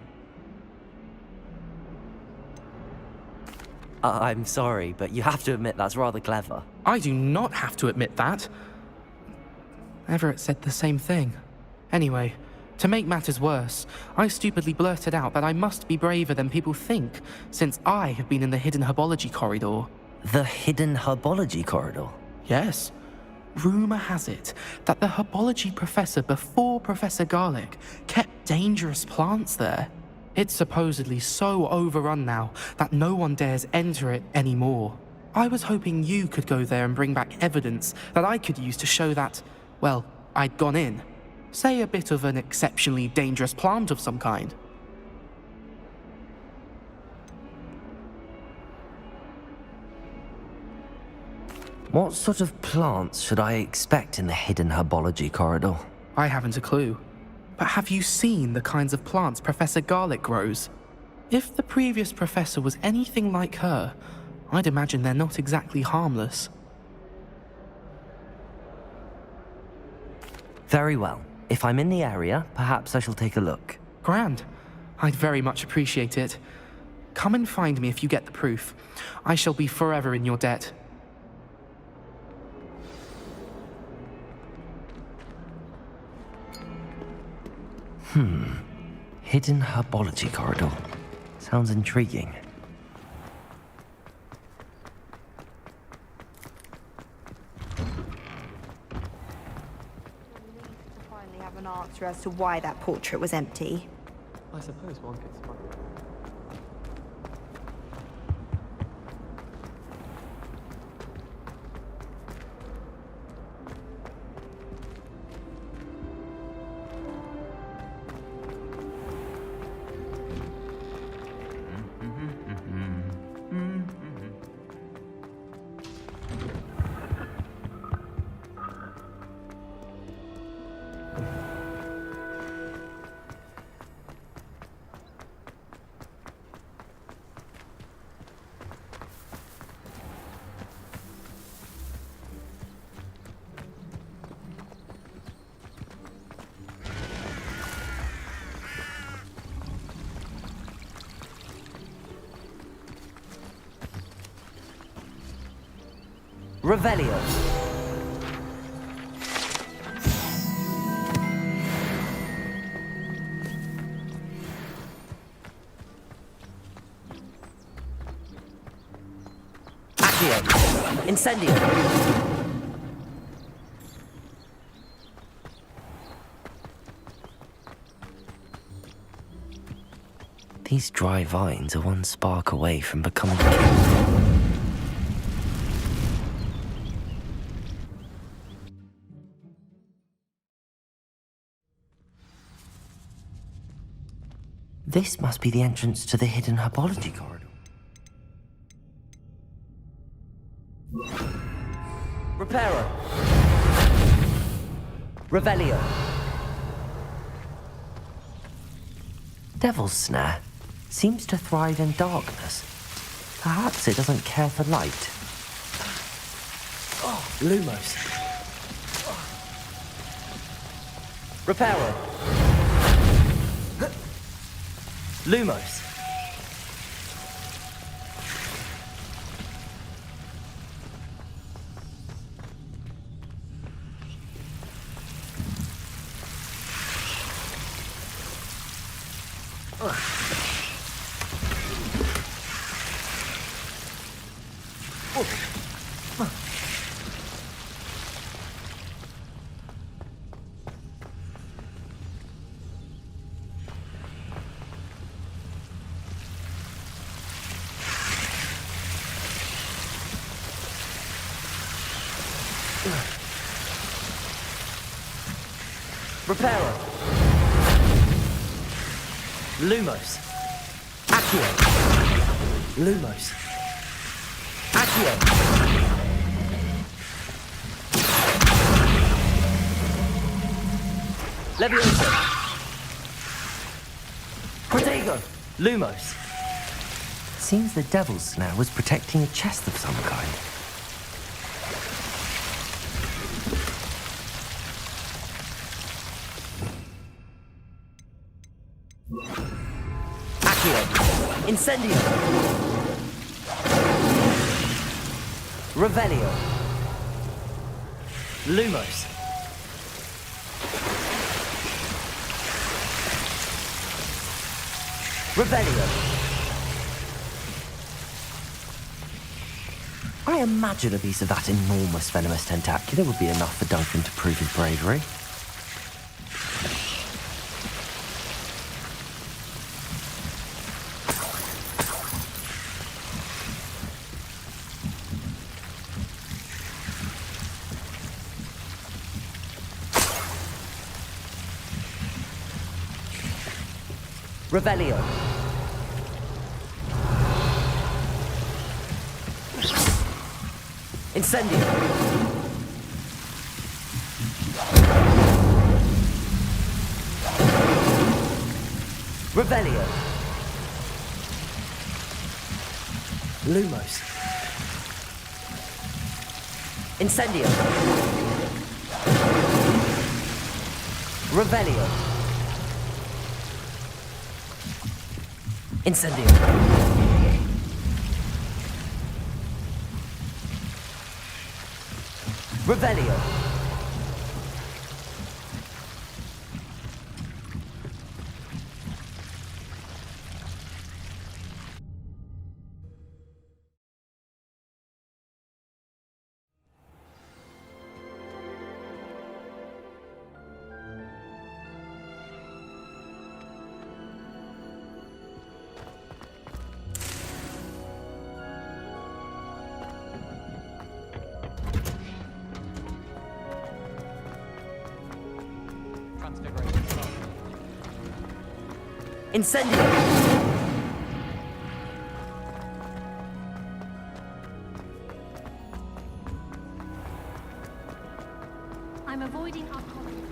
I'm sorry, but you have to admit that's rather clever. I do not have to admit that. Everett said the same thing. Anyway, to make matters worse, I stupidly blurted out that I must be braver than people think, since I have been in the hidden herbology corridor. The hidden herbology corridor? Yes. Rumour has it that the herbology professor before Professor Garlic kept dangerous plants there. It's supposedly so overrun now that no one dares enter it anymore. I was hoping you could go there and bring back evidence that I could use to show that, well, I'd gone in. Say a bit of an exceptionally dangerous plant of some kind. What sort of plants should I expect in the hidden herbology corridor? I haven't a clue. But have you seen the kinds of plants Professor Garlick grows? If the previous professor was anything like her, I'd imagine they're not exactly harmless. Very well. If I'm in the area, perhaps I shall take a look. Grand. I'd very much appreciate it. Come and find me if you get the proof. I shall be forever in your debt. Hidden herbology corridor. Sounds intriguing. Finally have an answer as to why that portrait was empty. I suppose one could smile. Revelio. Accio. Incendio. These dry vines are one spark away from becoming king. This must be the entrance to the hidden herbology corridor. Reparo. Revelio. Devil's Snare seems to thrive in darkness. Perhaps it doesn't care for light. Lumos. Reparo. Lumos. Reparo. Lumos. Accio. Lumos. Accio. Levioso. Protego. Lumos. Seems the Devil's Snare was protecting a chest of some kind. Incendio. Revelio. Lumos. Revelio. I imagine a piece of that enormous venomous tentacular would be enough for Duncan to prove his bravery. Revelio. Incendio. Revelio. Lumos. Incendio. Revelio. Incendio. Revelio. Incendio. I'm avoiding our colony.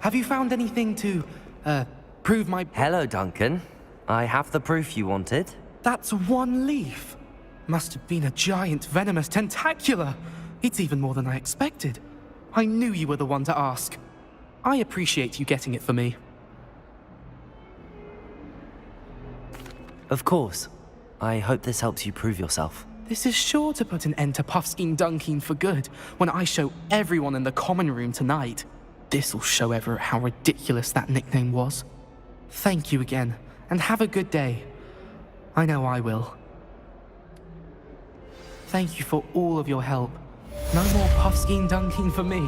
Have you found anything to, prove my... Hello, Duncan. I have the proof you wanted. That's one leaf. Must have been a giant venomous tentacula. It's even more than I expected. I knew you were the one to ask. I appreciate you getting it for me. Of course. I hope this helps you prove yourself. This is sure to put an end to Puffskein Dunkeen for good when I show everyone in the common room tonight. This'll show Everett how ridiculous that nickname was. Thank you again, and have a good day. I know I will. Thank you for all of your help. No more Puffskein Dunkeen for me.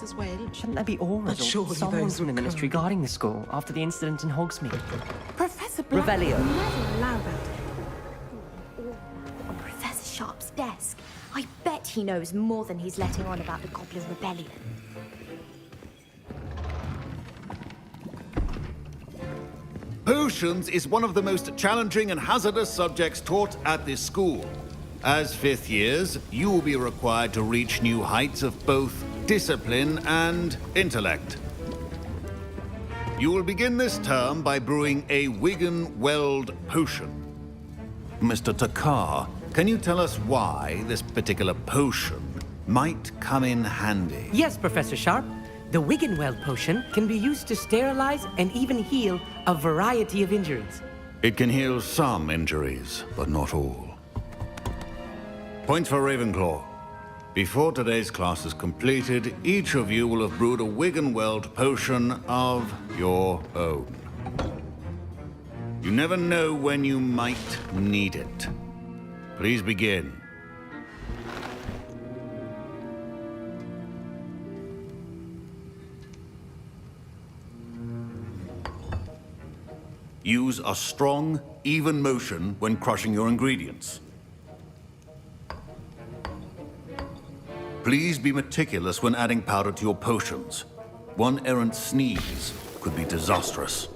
As well. Shouldn't there be orders or someone from the ministry guarding the school after the incident in Hogsmeade? Professor Black Revelio. would never allow that. On Professor Sharp's desk. I bet he knows more than he's letting on about the Goblin Rebellion. Potions is one of the most challenging and hazardous subjects taught at this school. As fifth years, you will be required to reach new heights of both discipline and intellect. You will begin this term by brewing a Wigan Weld potion. Mr. Takar, can you tell us why this particular potion might come in handy? Yes, Professor Sharp. The Wiggenweld potion can be used to sterilize and even heal a variety of injuries. It can heal some injuries, but not all. Points for Ravenclaw. Before today's class is completed, each of you will have brewed a Wiggenweld potion of your own. You never know when you might need it. Please begin. Use a strong, even motion when crushing your ingredients. Please be meticulous when adding powder to your potions. One errant sneeze could be disastrous.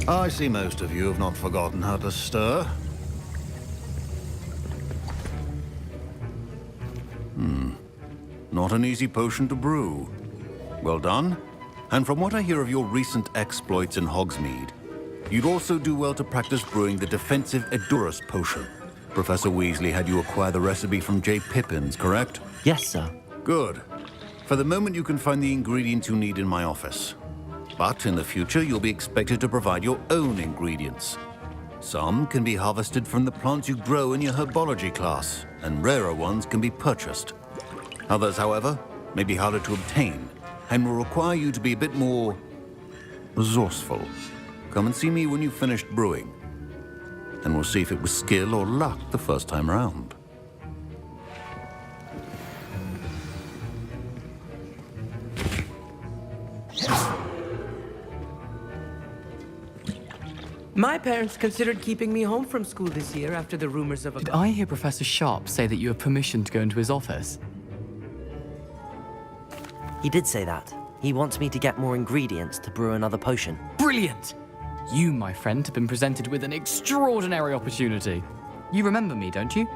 I see most of you have not forgotten how to stir. Not an easy potion to brew. Well done. And from what I hear of your recent exploits in Hogsmeade, you'd also do well to practice brewing the defensive Edurus potion. Professor Weasley had you acquire the recipe from J. Pippins, correct? Yes, sir. Good. For the moment, you can find the ingredients you need in my office. But in the future, you'll be expected to provide your own ingredients. Some can be harvested from the plants you grow in your herbology class, and rarer ones can be purchased. Others, however, may be harder to obtain, and will require you to be a bit more resourceful. Come and see me when you've finished brewing, and we'll see if it was skill or luck the first time round. My parents considered keeping me home from school this year after the rumors of a... Did I hear Professor Sharp say that you have permission to go into his office? He did say that. He wants me to get more ingredients to brew another potion. Brilliant! You, my friend, have been presented with an extraordinary opportunity. You remember me, don't you?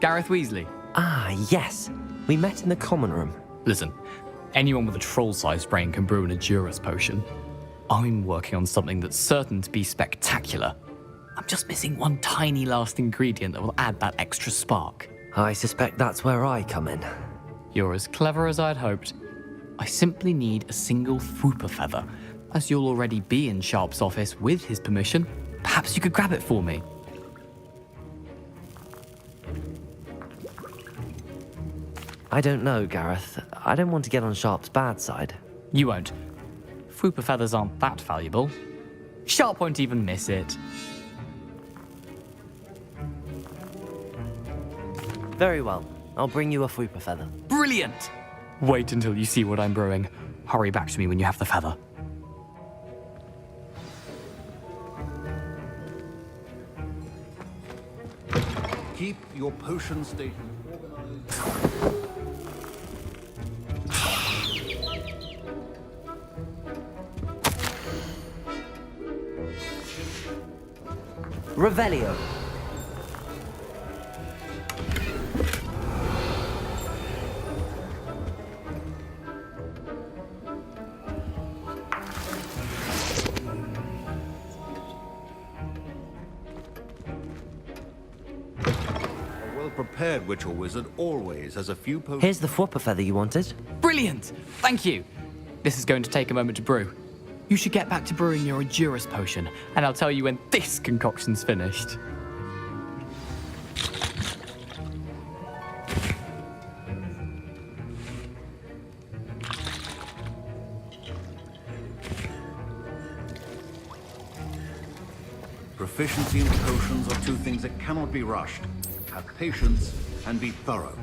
Gareth Weasley. Ah, yes. We met in the common room. Listen, anyone with a troll-sized brain can brew an Edurus potion. I'm working on something that's certain to be spectacular. I'm just missing one tiny last ingredient that will add that extra spark. I suspect that's where I come in. You're as clever as I'd hoped. I simply need a single Fwooper feather. As you'll already be in Sharp's office with his permission, perhaps you could grab it for me. I don't know, Gareth. I don't want to get on Sharp's bad side. You won't. Fwooper feathers aren't that valuable. Sharp won't even miss it. Very well. I'll bring you a Fwooper feather. Brilliant! Wait until you see what I'm brewing. Hurry back to me when you have the feather. Keep your potion station. Revelio. A well-prepared witch or wizard always has a few potions. Here's the Fwooper feather you wanted. Brilliant! Thank you! This is going to take a moment to brew. You should get back to brewing your Edurus potion, and I'll tell you when this concoction's finished. Proficiency in potions are two things that cannot be rushed. Have patience and be thorough.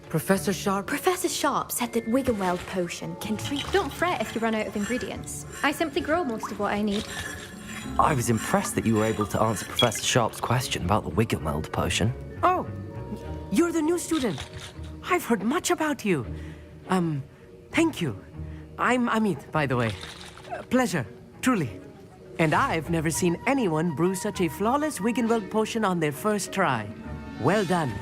Professor Sharp? Professor Sharp said that Wiggenweld potion can treat... Don't fret if you run out of ingredients. I simply grow most of what I need. I was impressed that you were able to answer Professor Sharp's question about the Wiggenweld potion. Oh, you're the new student. I've heard much about you. Thank you. I'm Amit, by the way. Pleasure, truly. And I've never seen anyone brew such a flawless Wiggenweld potion on their first try. Well done.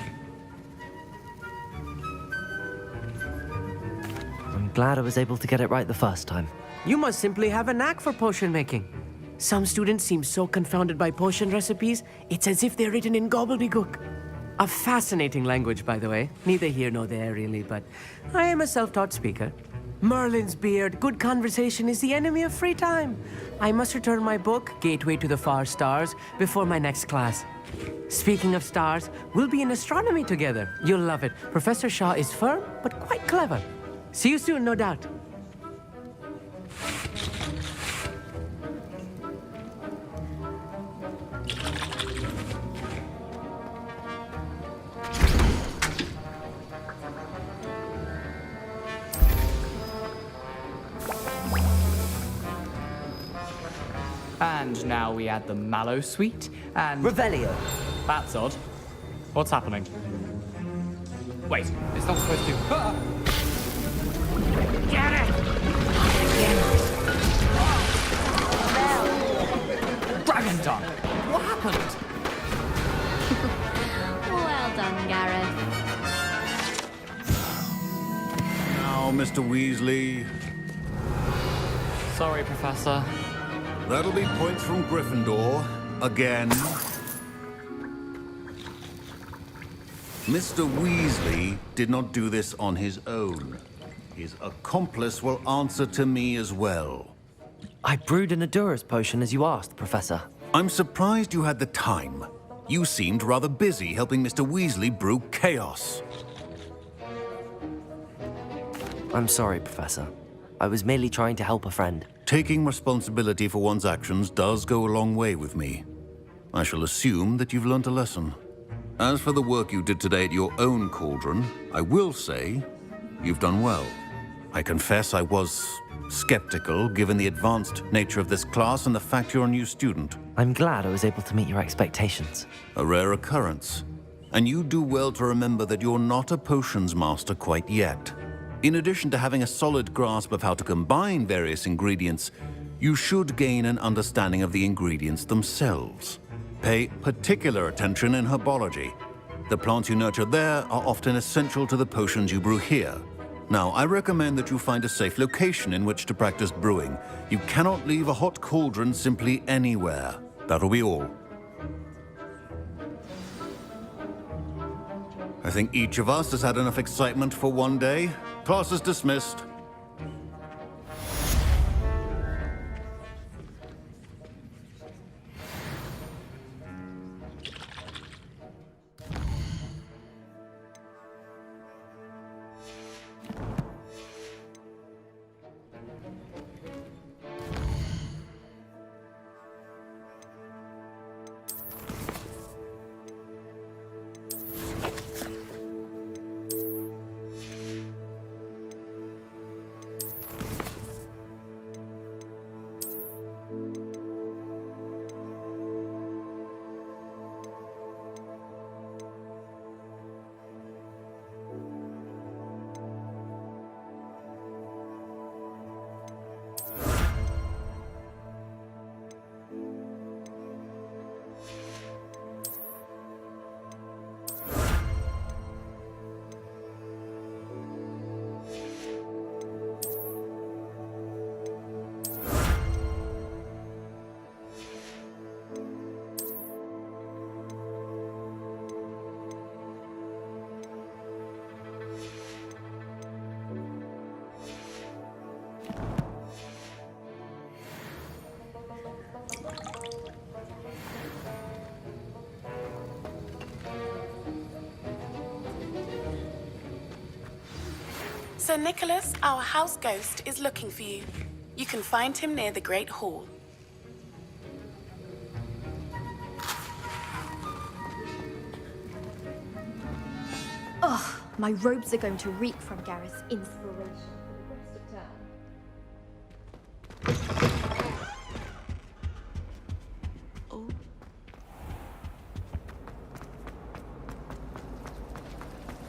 I'm glad I was able to get it right the first time. You must simply have a knack for potion making. Some students seem so confounded by potion recipes, it's as if they're written in gobbledygook. A fascinating language, by the way. Neither here nor there, really, but I am a self-taught speaker. Merlin's beard, good conversation is the enemy of free time. I must return my book, Gateway to the Far Stars, before my next class. Speaking of stars, we'll be in astronomy together. You'll love it. Professor Shaw is firm, but quite clever. See you soon, no doubt. And now we add the Mallow Suite and... Revelio. That's odd. What's happening? Wait, it's not supposed to... Ah! Get it! Dragon Dunk! What happened? Well done, Gareth. Now, Mr. Weasley. Sorry, Professor. That'll be points from Gryffindor. Again. Mr. Weasley did not do this on his own. His accomplice will answer to me as well. I brewed an Adurus potion as you asked, Professor. I'm surprised you had the time. You seemed rather busy helping Mr. Weasley brew chaos. I'm sorry, Professor. I was merely trying to help a friend. Taking responsibility for one's actions does go a long way with me. I shall assume that you've learnt a lesson. As for the work you did today at your own cauldron, I will say you've done well. I confess I was skeptical, given the advanced nature of this class and the fact you're a new student. I'm glad I was able to meet your expectations. A rare occurrence. And you do well to remember that you're not a potions master quite yet. In addition to having a solid grasp of how to combine various ingredients, you should gain an understanding of the ingredients themselves. Pay particular attention in herbology. The plants you nurture there are often essential to the potions you brew here. Now, I recommend that you find a safe location in which to practice brewing. You cannot leave a hot cauldron simply anywhere. That'll be all. I think each of us has had enough excitement for one day. Class is dismissed. Sir Nicholas, our house ghost, is looking for you. You can find him near the Great Hall. Ugh, my robes are going to reek from Gareth's inspiration for the rest of term.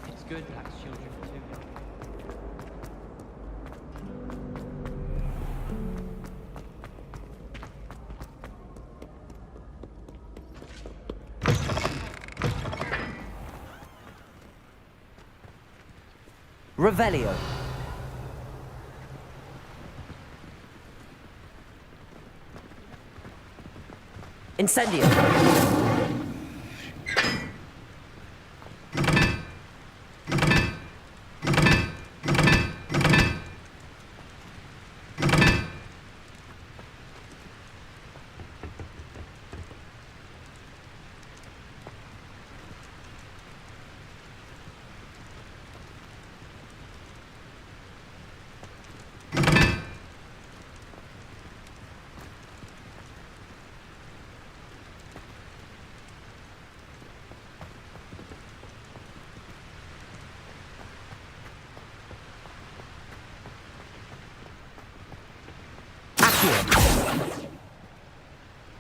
It's good that's children too. Revelio. Incendio.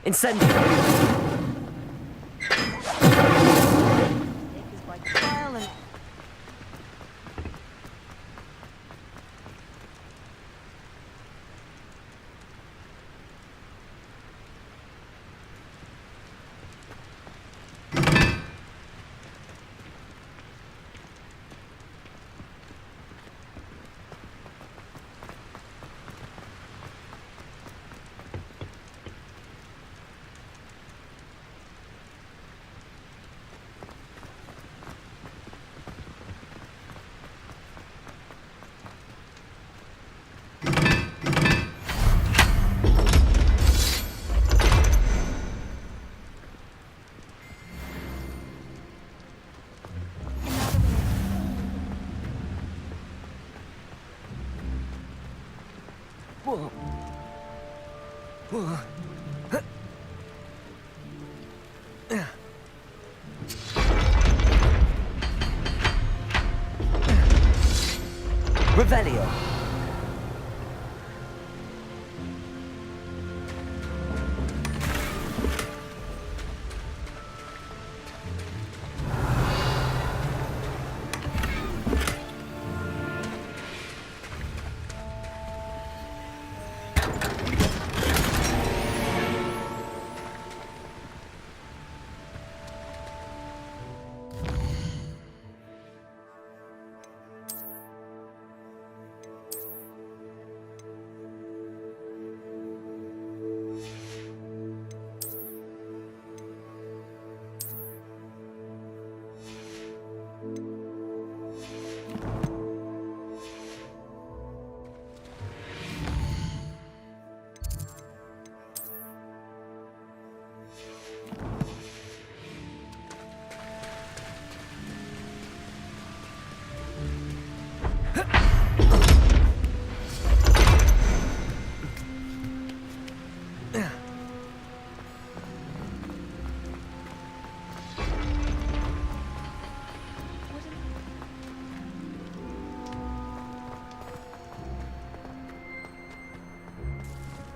Incendio! Revelio.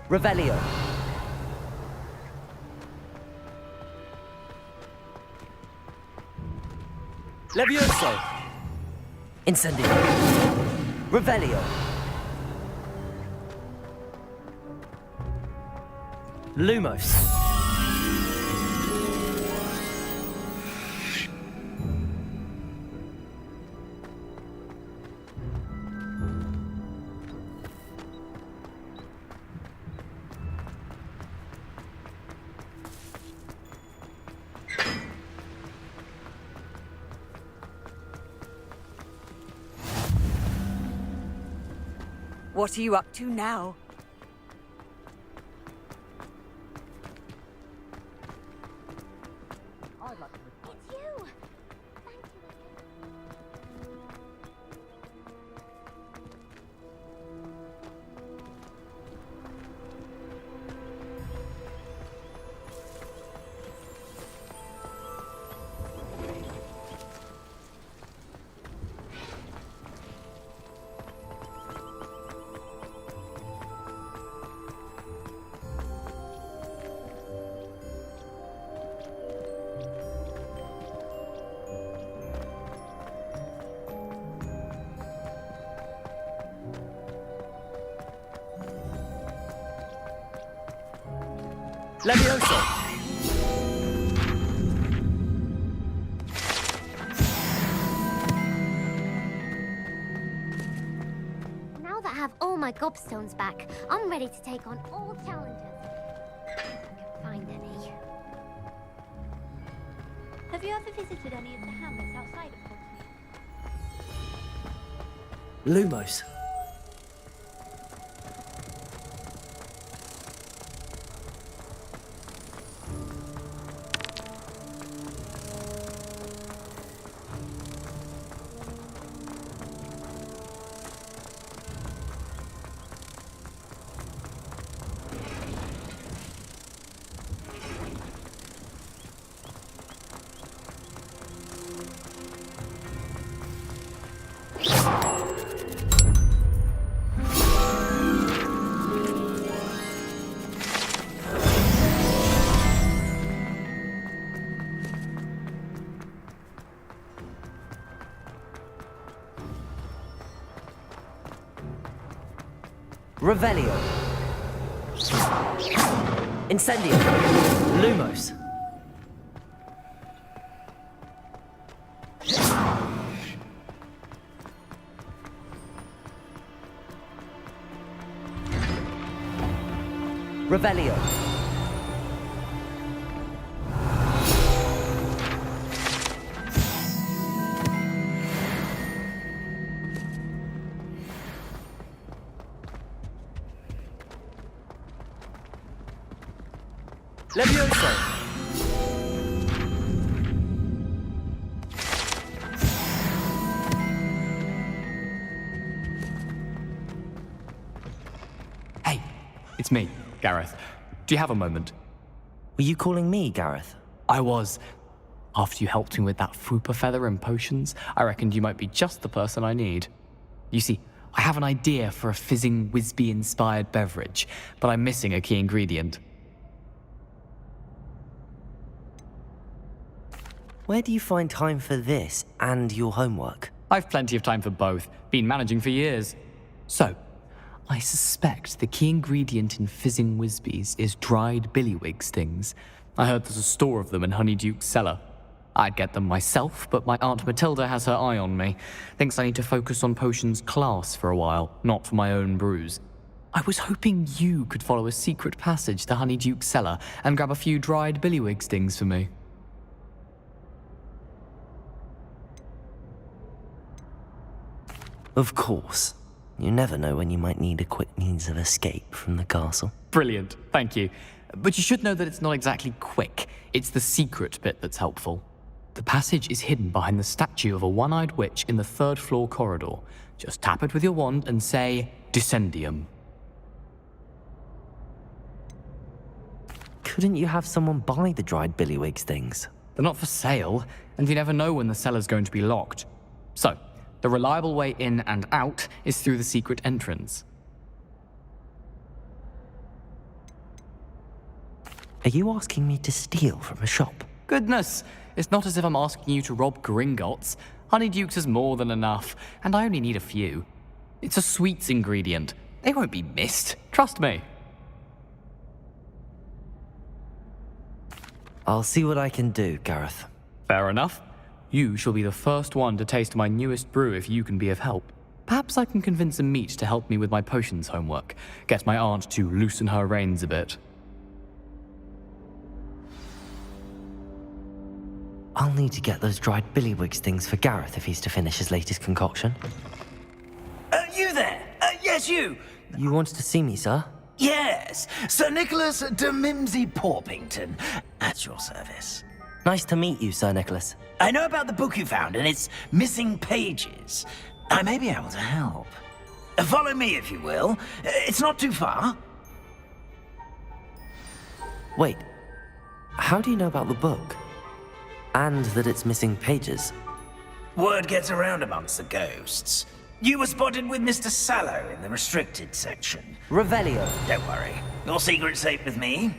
Revelio. Levioso. Incendio. Revelio. Lumos. What are you up to now? It's you! Levioso. Now that I have all my gobstones back, I'm ready to take on all challenges. If I can find any. Have you ever visited any of the hamlets outside of Hogsmeade? Lumos. Revelio. Incendio. Lumos. Revelio. Levioso. Hey, it's me, Gareth. Do you have a moment? Were you calling me, Gareth? I was. After you helped me with that Fupa feather and potions, I reckoned you might be just the person I need. You see, I have an idea for a fizzing Wisby-inspired beverage, but I'm missing a key ingredient. Where do you find time for this and your homework? I've plenty of time for both. Been managing for years. So, I suspect the key ingredient in fizzing Wisbies is dried billywig stings. I heard there's a store of them in Honeyduke's cellar. I'd get them myself, but my Aunt Matilda has her eye on me. Thinks I need to focus on potions class for a while, not for my own brews. I was hoping you could follow a secret passage to Honeyduke's cellar and grab a few dried billywig stings for me. Of course. You never know when you might need a quick means of escape from the castle. Brilliant, thank you. But you should know that it's not exactly quick. It's the secret bit that's helpful. The passage is hidden behind the statue of a one-eyed witch in the third-floor corridor. Just tap it with your wand and say, Descendium. Couldn't you have someone buy the dried billywig stings? They're not for sale, and you never know when the cellar's going to be locked. So, the reliable way in and out is through the secret entrance. Are you asking me to steal from a shop? Goodness, it's not as if I'm asking you to rob Gringotts. Honeyduke's is more than enough, and I only need a few. It's a sweets ingredient. They won't be missed, trust me. I'll see what I can do, Gareth. Fair enough. You shall be the first one to taste my newest brew if you can be of help. Perhaps I can convince a meat to help me with my potions homework. Get my aunt to loosen her reins a bit. I'll need to get those dried billywig stings for Gareth if he's to finish his latest concoction. You there? Yes, you. You wanted to see me, sir? Yes, Sir Nicholas de Mimsy Porpington. At your service. Nice to meet you, Sir Nicholas. I know about the book you found and its missing pages. I may be able to help. Follow me, if you will. It's not too far. Wait, how do you know about the book? And that it's missing pages? Word gets around amongst the ghosts. You were spotted with Mr. Sallow in the restricted section. Revelio. Don't worry. Your secret's safe with me.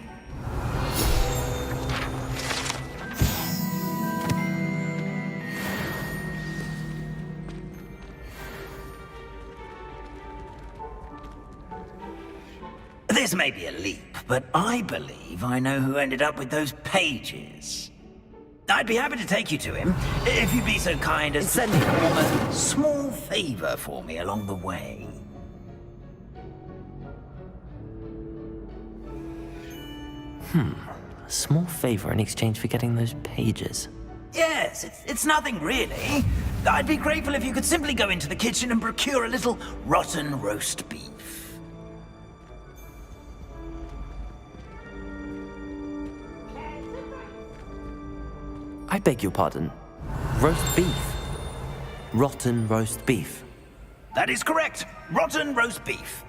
This may be a leap, but I believe I know who ended up with those pages. I'd be happy to take you to him, if you'd be so kind as to perform a small favor for me along the way. A small favor in exchange for getting those pages. Yes, it's nothing really. I'd be grateful if you could simply go into the kitchen and procure a little rotten roast beef. I beg your pardon. Roast beef. Rotten roast beef. That is correct. Rotten roast beef.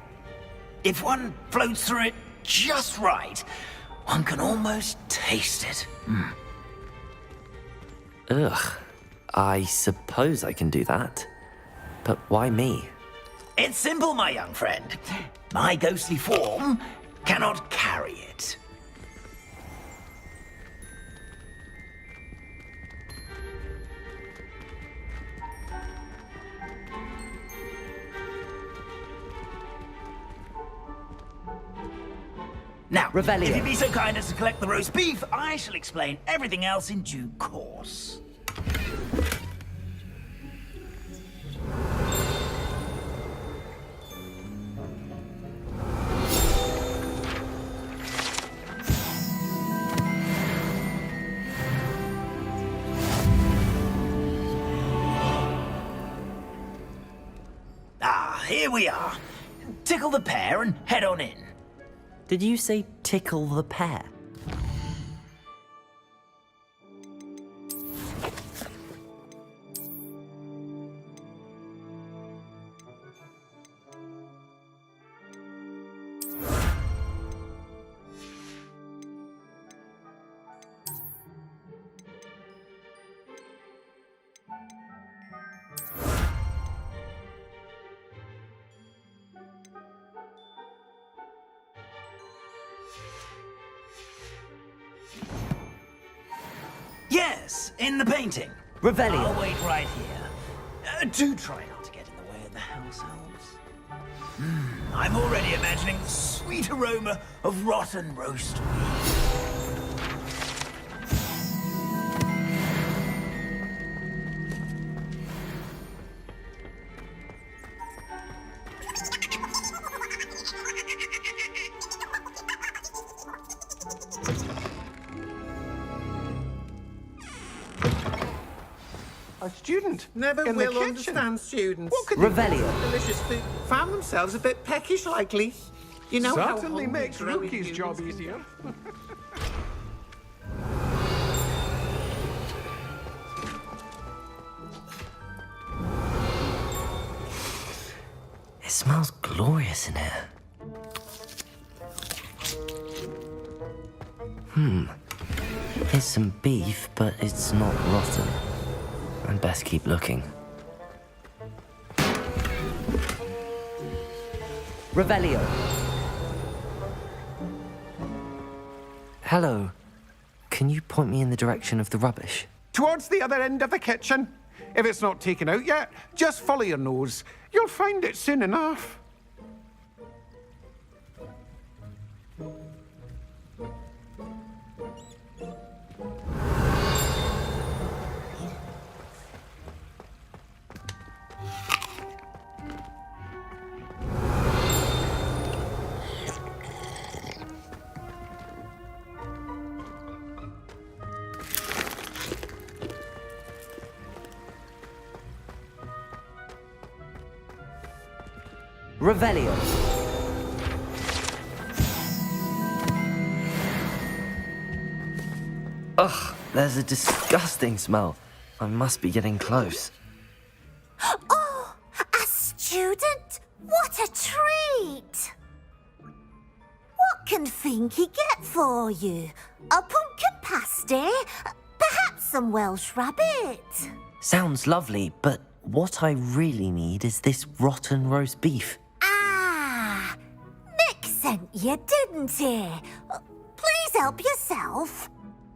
If one floats through it just right, one can almost taste it. Ugh. I suppose I can do that. But why me? It's simple, my young friend. My ghostly form cannot carry it. Now, Revelio. if you be so kind as to collect the roast beef, I shall explain everything else in due course. Ah, here we are. Tickle the pear and head on in. Did you say tickle the pear? Yes, in the painting. Revelio. I'll wait right here. Do try not to get in the way of the house elves. I'm already imagining the sweet aroma of rotten roast beef. A student Never in will the kitchen. understand students. What could Revelio. Delicious food. Found themselves a bit peckish likely. You know how Certainly hungry makes growing Rookie's humans job can easier. It smells glorious in here. It's some beef, but it's not rotten. I'd best keep looking. Revelio. Hello. Can you point me in the direction of the rubbish? Towards the other end of the kitchen. If it's not taken out yet, just follow your nose. You'll find it soon enough. Revelio. Ugh, there's a disgusting smell. I must be getting close. Oh, a student? What a treat! What can Finky get for you? A pumpkin pasty? Perhaps some Welsh rabbit? Sounds lovely, but what I really need is this rotten roast beef. Ah, Nick sent you, didn't he? Please help yourself.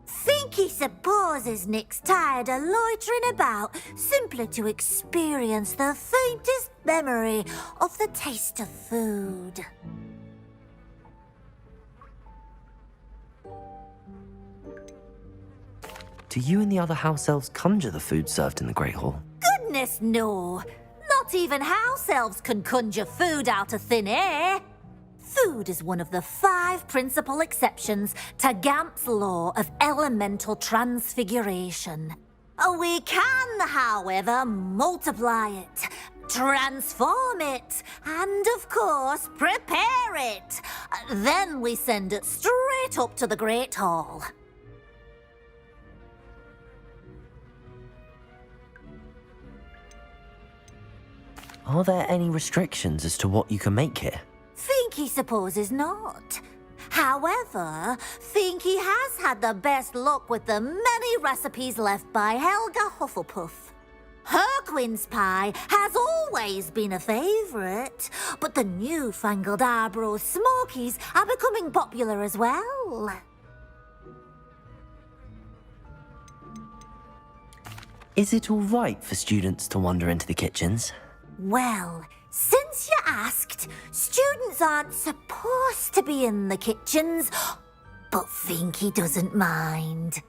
Finky supposes Nick's tired of loitering about simply to experience the faintest memory of the taste of food. Do you and the other house elves conjure the food served in the Great Hall? Goodness, no. Not even house elves can conjure food out of thin air. Food is one of the 5 principal exceptions to Gamp's law of elemental transfiguration. We can, however, multiply it, transform it, and of course, prepare it. Then we send it straight up to the Great Hall. Are there any restrictions as to what you can make here? Finky supposes not. However, Finky has had the best luck with the many recipes left by Helga Hufflepuff. Her quince pie has always been a favourite, but the newfangled Arbroath Smokies are becoming popular as well. Is it all right for students to wander into the kitchens? Well, Since you asked, students aren't supposed to be in the kitchens, but Finky doesn't mind.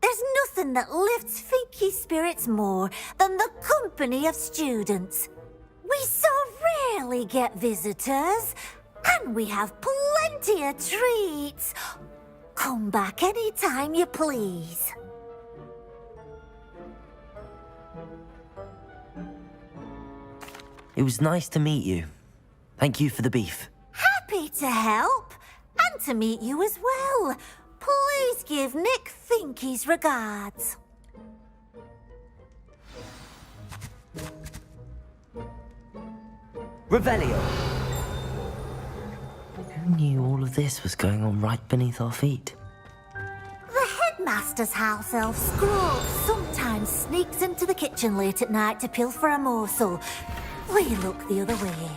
There's nothing that lifts Finky's spirits more than the company of students. We so rarely get visitors, and we have plenty of treats. Come back any time you please. It was nice to meet you. Thank you for the beef. Happy to help, and to meet you as well. Please give Nick Finky's regards. Revelio! Who knew all of this was going on right beneath our feet? The headmaster's house elf Scrooge sometimes sneaks into the kitchen late at night to pilfer a morsel. We look the other way.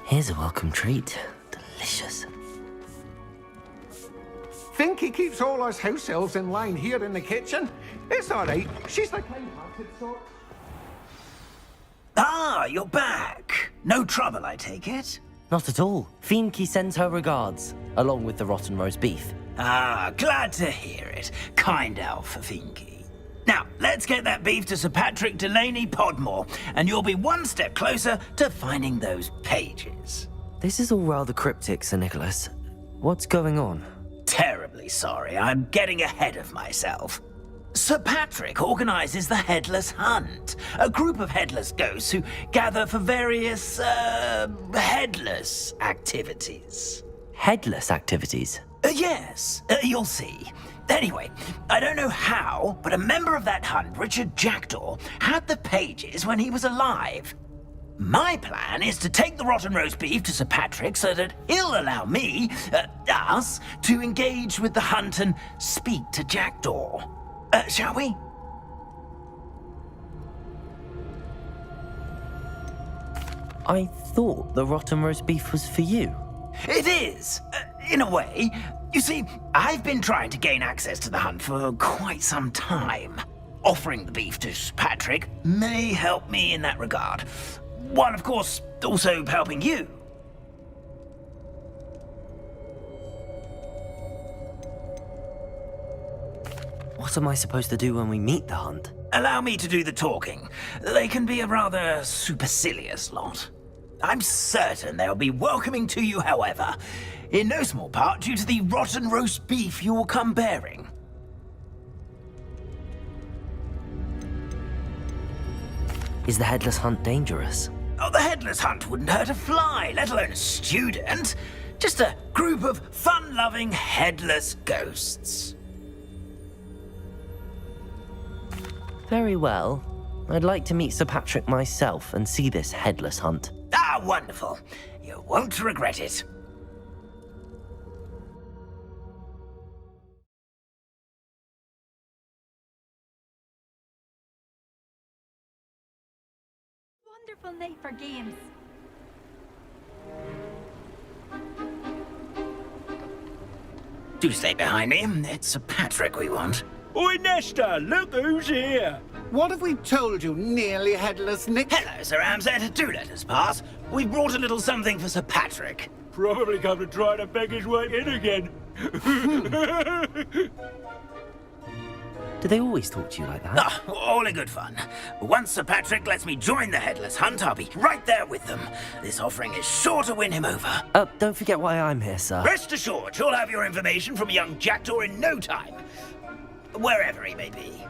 Here's a welcome treat. Delicious. Finky keeps all us house elves in line here in the kitchen. It's all right. She's the kind-hearted sort. Ah, you're back. No trouble, I take it? Not at all. Finky sends her regards, along with the rotten roast beef. Ah, glad to hear it. Kind elf for Finky. Now, let's get that beef to Sir Patrick Delaney Podmore, and you'll be one step closer to finding those pages. This is all rather cryptic, Sir Nicholas. What's going on? Terribly sorry, I'm getting ahead of myself. Sir Patrick organises the Headless Hunt, a group of headless ghosts who gather for various, headless activities. Headless activities? Yes, you'll see. Anyway, I don't know how, but a member of that hunt, Richard Jackdaw, had the pages when he was alive. My plan is to take the rotten roast beef to Sir Patrick so that he'll allow me, us, to engage with the hunt and speak to Jackdaw. Shall we? I thought the rotten roast beef was for you. It is, in a way. You see, I've been trying to gain access to the hunt for quite some time. Offering the beef to Sir Patrick may help me in that regard. While, of course, also helping you. What am I supposed to do when we meet the hunt? Allow me to do the talking. They can be a rather supercilious lot. I'm certain they'll be welcoming to you, however, in no small part due to the rotten roast beef you will come bearing. Is the Headless Hunt dangerous? Oh, the Headless Hunt wouldn't hurt a fly, let alone a student. Just a group of fun-loving headless ghosts. Very well. I'd like to meet Sir Patrick myself and see this Headless Hunt. Ah, wonderful. You won't regret it. Wonderful night for games. Do stay behind me. It's Sir Patrick we want. Oi, Nesta, look who's here. What have we told you, nearly headless Nick? Hello, Sir Ramsay. Do let us pass. We've brought a little something for Sir Patrick. Probably come to try to beg his way in again. Do they always talk to you like that? Ah, all in good fun. Once Sir Patrick lets me join the Headless Hunt, I'll be right there with them. This offering is sure to win him over. Don't forget why I'm here, sir. Rest assured, you'll have your information from a young Jackdaw in no time. Wherever he may be.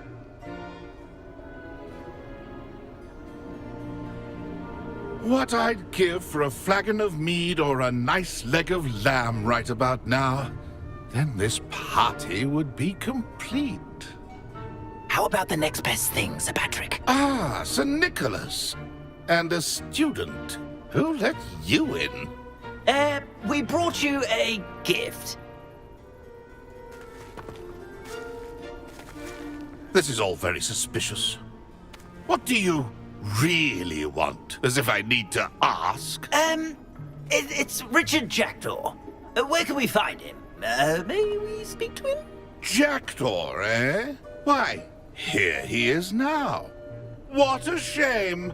What I'd give for a flagon of mead or a nice leg of lamb right about now. Then this party would be complete. How about the next best thing, Sir Patrick? Ah, Sir Nicholas. And a student. Who let you in? We brought you a gift. This is all very suspicious. What do you really want? As if I need to ask. It's Richard Jackdaw. Where can we find him? May we speak to him? Jackdaw, eh? Why, here he is now. What a shame!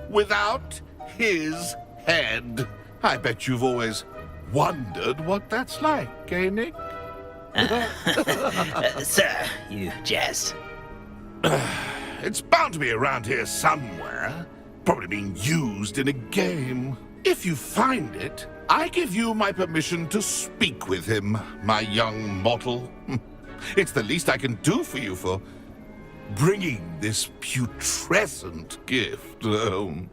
Without his head. I bet you've always wondered what that's like, eh, Nick? Sir, you jest. It's bound to be around here somewhere. Probably being used in a game. If you find it, I give you my permission to speak with him, my young mortal. It's the least I can do for you for bringing this putrescent gift home.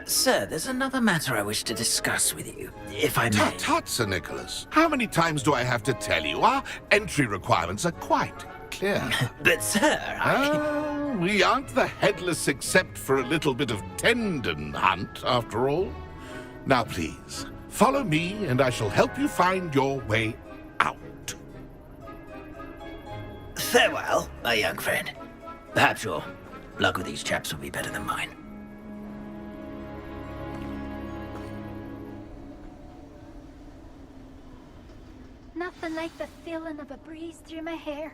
Sir, there's another matter I wish to discuss with you, if I may. Tut, tut, Sir Nicholas. How many times do I have to tell you? Our entry requirements are quite clear. But, sir, we aren't the headless except for a little bit of tendon hunt, after all. Now, please, follow me, and I shall help you find your way out. Farewell, my young friend. Perhaps your luck with these chaps will be better than mine. Nothing like the feeling of a breeze through my hair.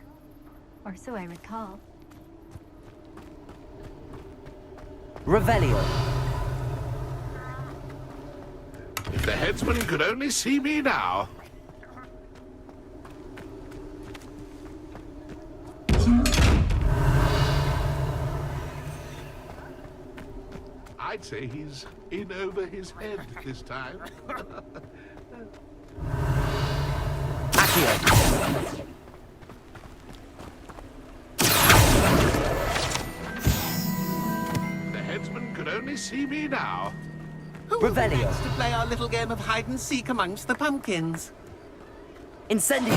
Or so I recall. Revelio. If the headsman could only see me now. I'd say he's in over his head this time. The headsman could only see me now. Who wants to play our little game of hide and seek amongst the pumpkins? Incendio.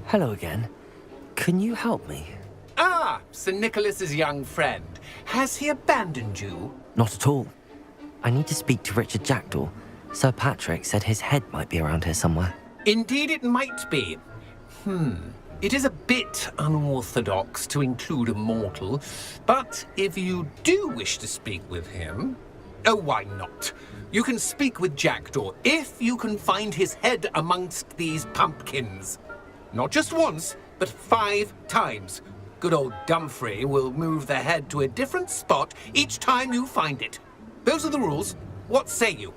Hello again. Can you help me? Ah, Sir Nicholas's young friend. Has he abandoned you? Not at all. I need to speak to Richard Jackdaw. Sir Patrick said his head might be around here somewhere. Indeed it might be. It is a bit unorthodox to include a mortal, but if you do wish to speak with him... Oh, why not? You can speak with Jackdaw if you can find his head amongst these pumpkins. Not just once, but 5 times. Good old Dumfrey will move the head to a different spot each time you find it. Those are the rules. What say you?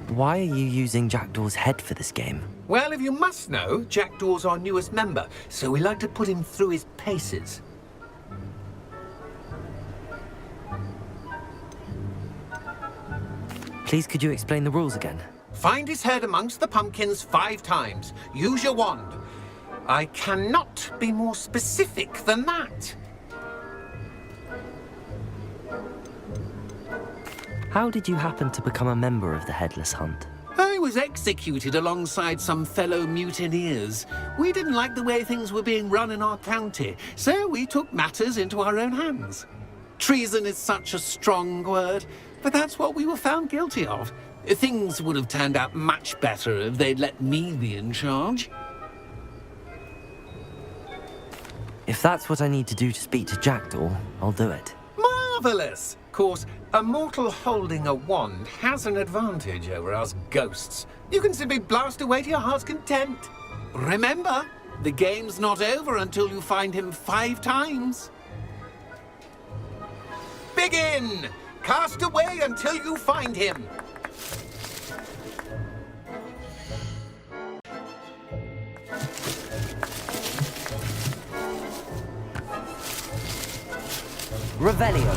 Why are you using Jackdaw's head for this game? Well, if you must know, Jackdaw's our newest member, so we like to put him through his paces. Please, could you explain the rules again? Find his head amongst the pumpkins 5 times. Use your wand. I cannot be more specific than that. How did you happen to become a member of the Headless Hunt? I was executed alongside some fellow mutineers. We didn't like the way things were being run in our county, so we took matters into our own hands. Treason is such a strong word, but that's what we were found guilty of. Things would have turned out much better if they'd let me be in charge. If that's what I need to do to speak to Jackdaw, I'll do it. Marvellous! Of course, a mortal holding a wand has an advantage over us ghosts. You can simply blast away to your heart's content. Remember, the game's not over until you find him 5 times. Begin! Cast away until you find him. Revelio.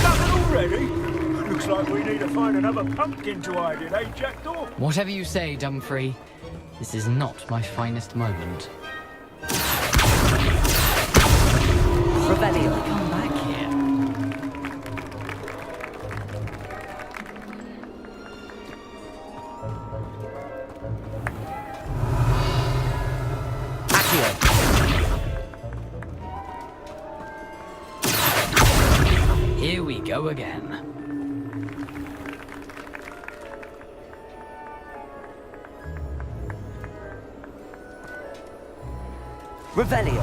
Nothing already? Looks like we need to find another pumpkin to hide in, eh, Jackdaw? Whatever you say, Dumfrey. This is not my finest moment. Revelio. Come back here. Here we go again. Revelio.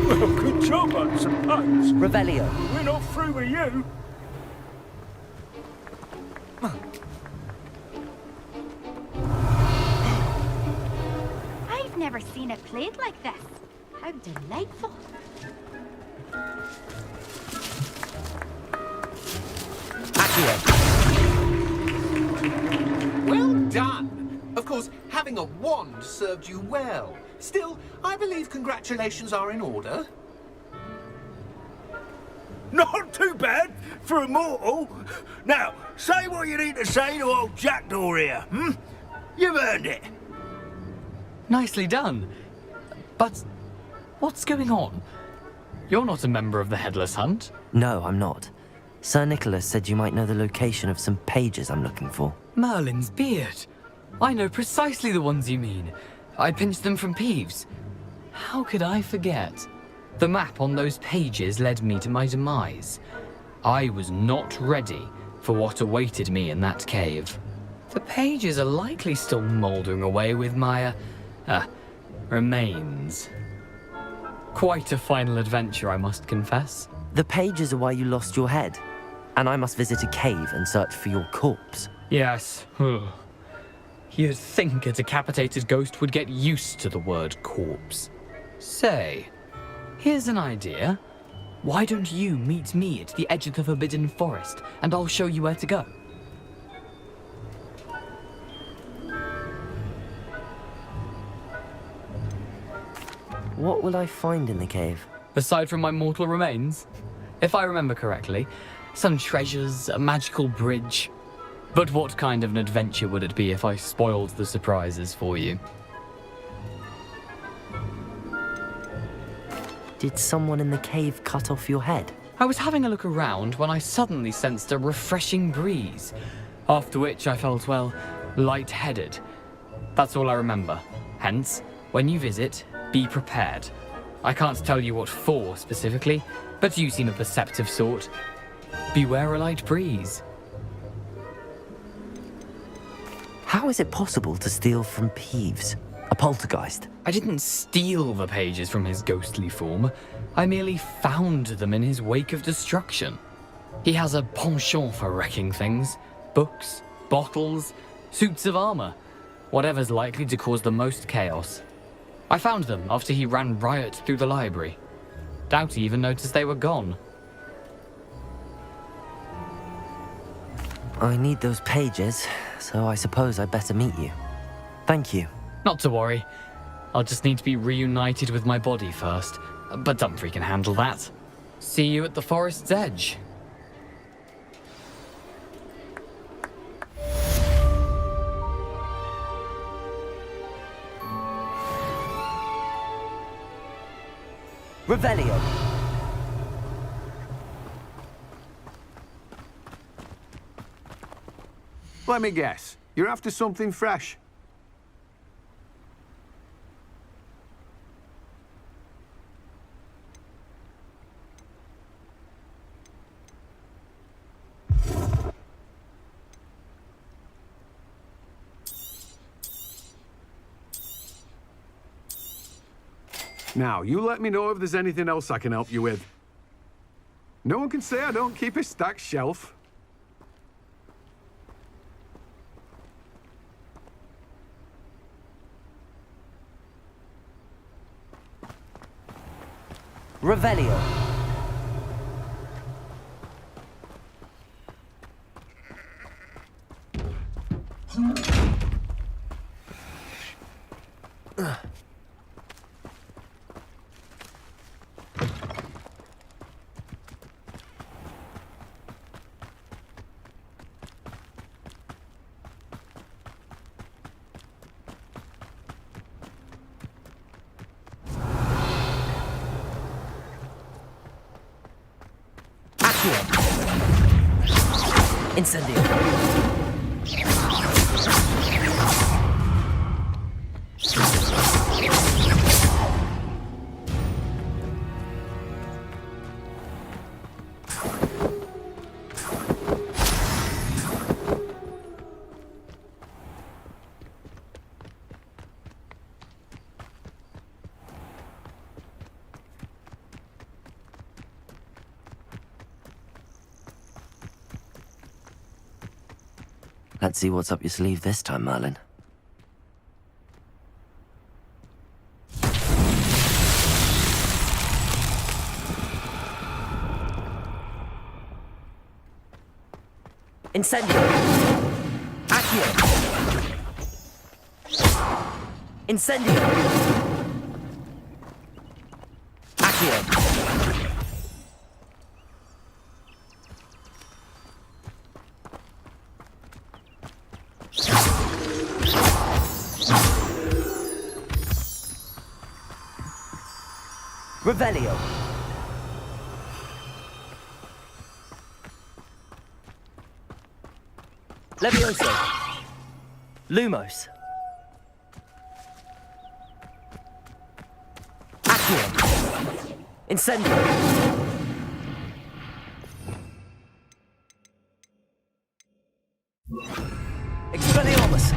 Well, good job, I suppose. Revelio. We're not through with you. I've never seen it played like this. How delightful. Well done! Of course, having a wand served you well. Still, I believe congratulations are in order. Not too bad for a mortal. Now, say what you need to say to old Jackdaw here, hmm? You've earned it. Nicely done. But what's going on? You're not a member of the Headless Hunt. No, I'm not. Sir Nicholas said you might know the location of some pages I'm looking for. Merlin's beard. I know precisely the ones you mean. I pinched them from Peeves. How could I forget? The map on those pages led me to my demise. I was not ready for what awaited me in that cave. The pages are likely still mouldering away with my, remains. Quite a final adventure, I must confess. The pages are why you lost your head, and I must visit a cave and search for your corpse. Yes. You'd think a decapitated ghost would get used to the word corpse. Say, here's an idea. Why don't you meet me at the edge of the Forbidden Forest, and I'll show you where to go? What will I find in the cave? Aside from my mortal remains? If I remember correctly, some treasures, a magical bridge. But what kind of an adventure would it be if I spoiled the surprises for you? Did someone in the cave cut off your head? I was having a look around when I suddenly sensed a refreshing breeze, after which I felt, well, lightheaded. That's all I remember. Hence, when you visit, be prepared. I can't tell you what for specifically, but you seem a perceptive sort. Beware a light breeze. How is it possible to steal from Peeves, a poltergeist? I didn't steal the pages from his ghostly form. I merely found them in his wake of destruction. He has a penchant for wrecking things. Books, bottles, suits of armor. Whatever's likely to cause the most chaos. I found them after he ran riot through the library. Doubt he even noticed they were gone. I need those pages, so I suppose I better meet you. Thank you. Not to worry. I'll just need to be reunited with my body first. But Dumfries can handle that. See you at the forest's edge. Revelio. Let me guess. You're after something fresh. Now, you let me know if there's anything else I can help you with. No one can say I don't keep a stacked shelf. Revelio. Incendio. Let's see what's up your sleeve this time, Merlin. Incendio! Accio! Incendio! Accio! Revelio! Levioso! Lumos! Accio! Incendio! Expelliarmus!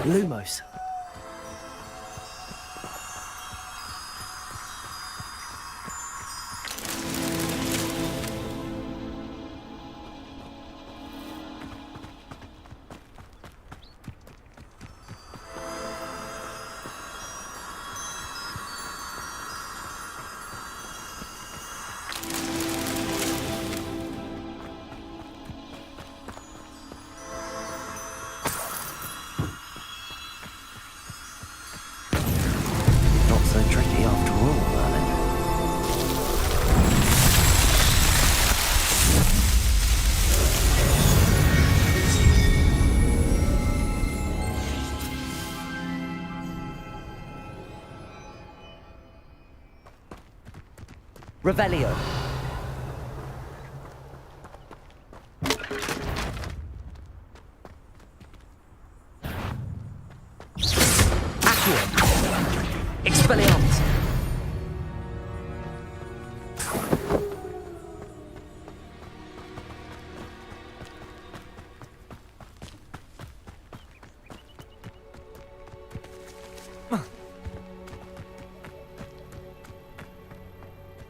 Lumos. Revelio. Accio. Expelliarmus.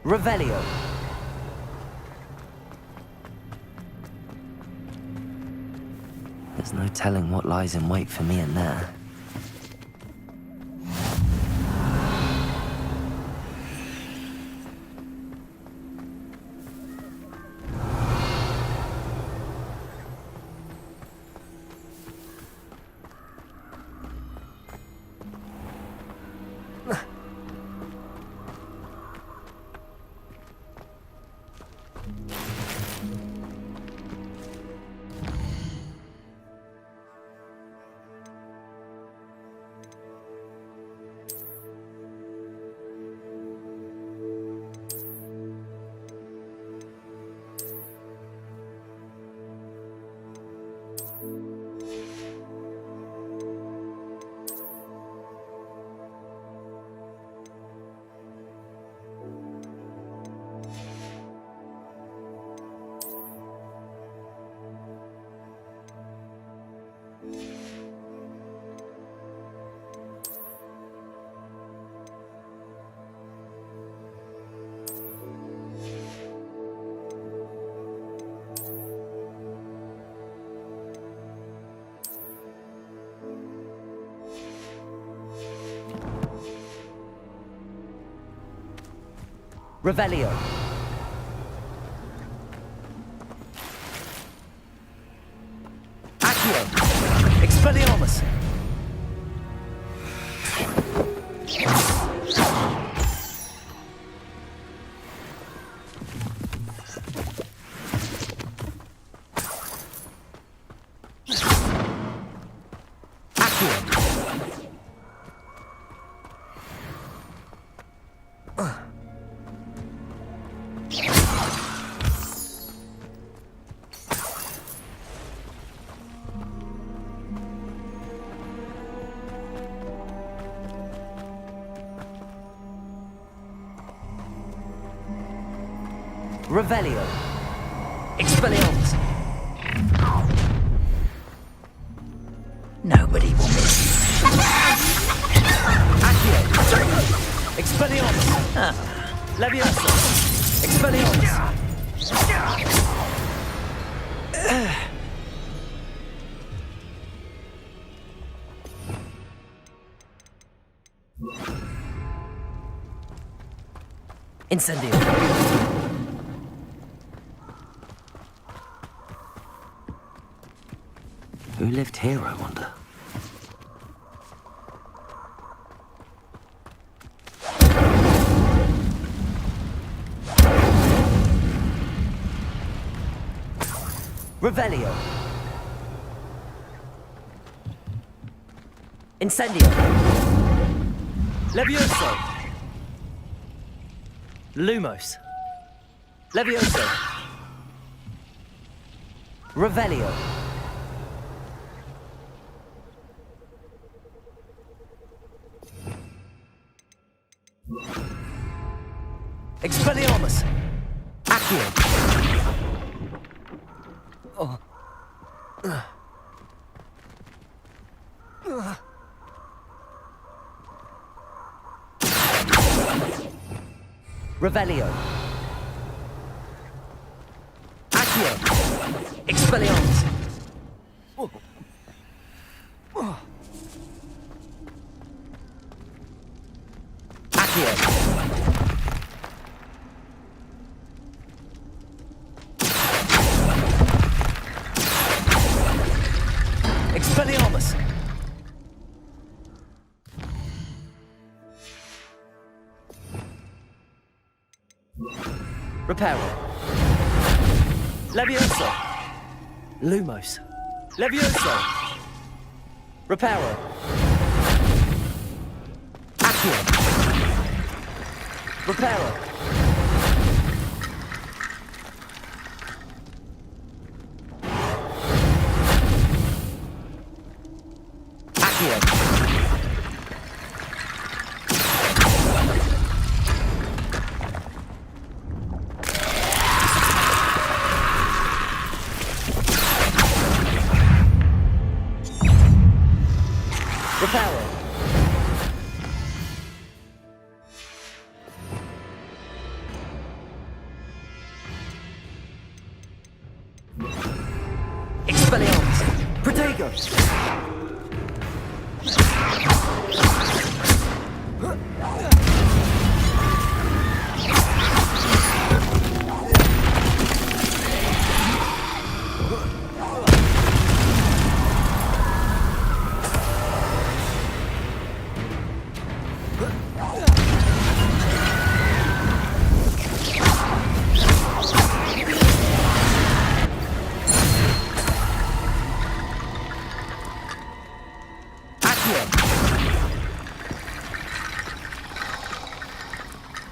Revelio. There's no telling what lies in wait for me in there. Revelio. Accio. Expelliarmus. Revelio. Expelliarmus. Leviosa! Expelliarmus! Incendio! Who lived here, I wonder? Revelio! Incendio! Levioso! Lumos! Levioso! Revelio! Expelliarmus! Accio! Oh. Revelio! Accio! Expelliarmus! Accio! Expelliarmus! Reparo! Levioso! Lumos! Levioso! Reparo! Accio! Reparo! Expelliarmus! Protego!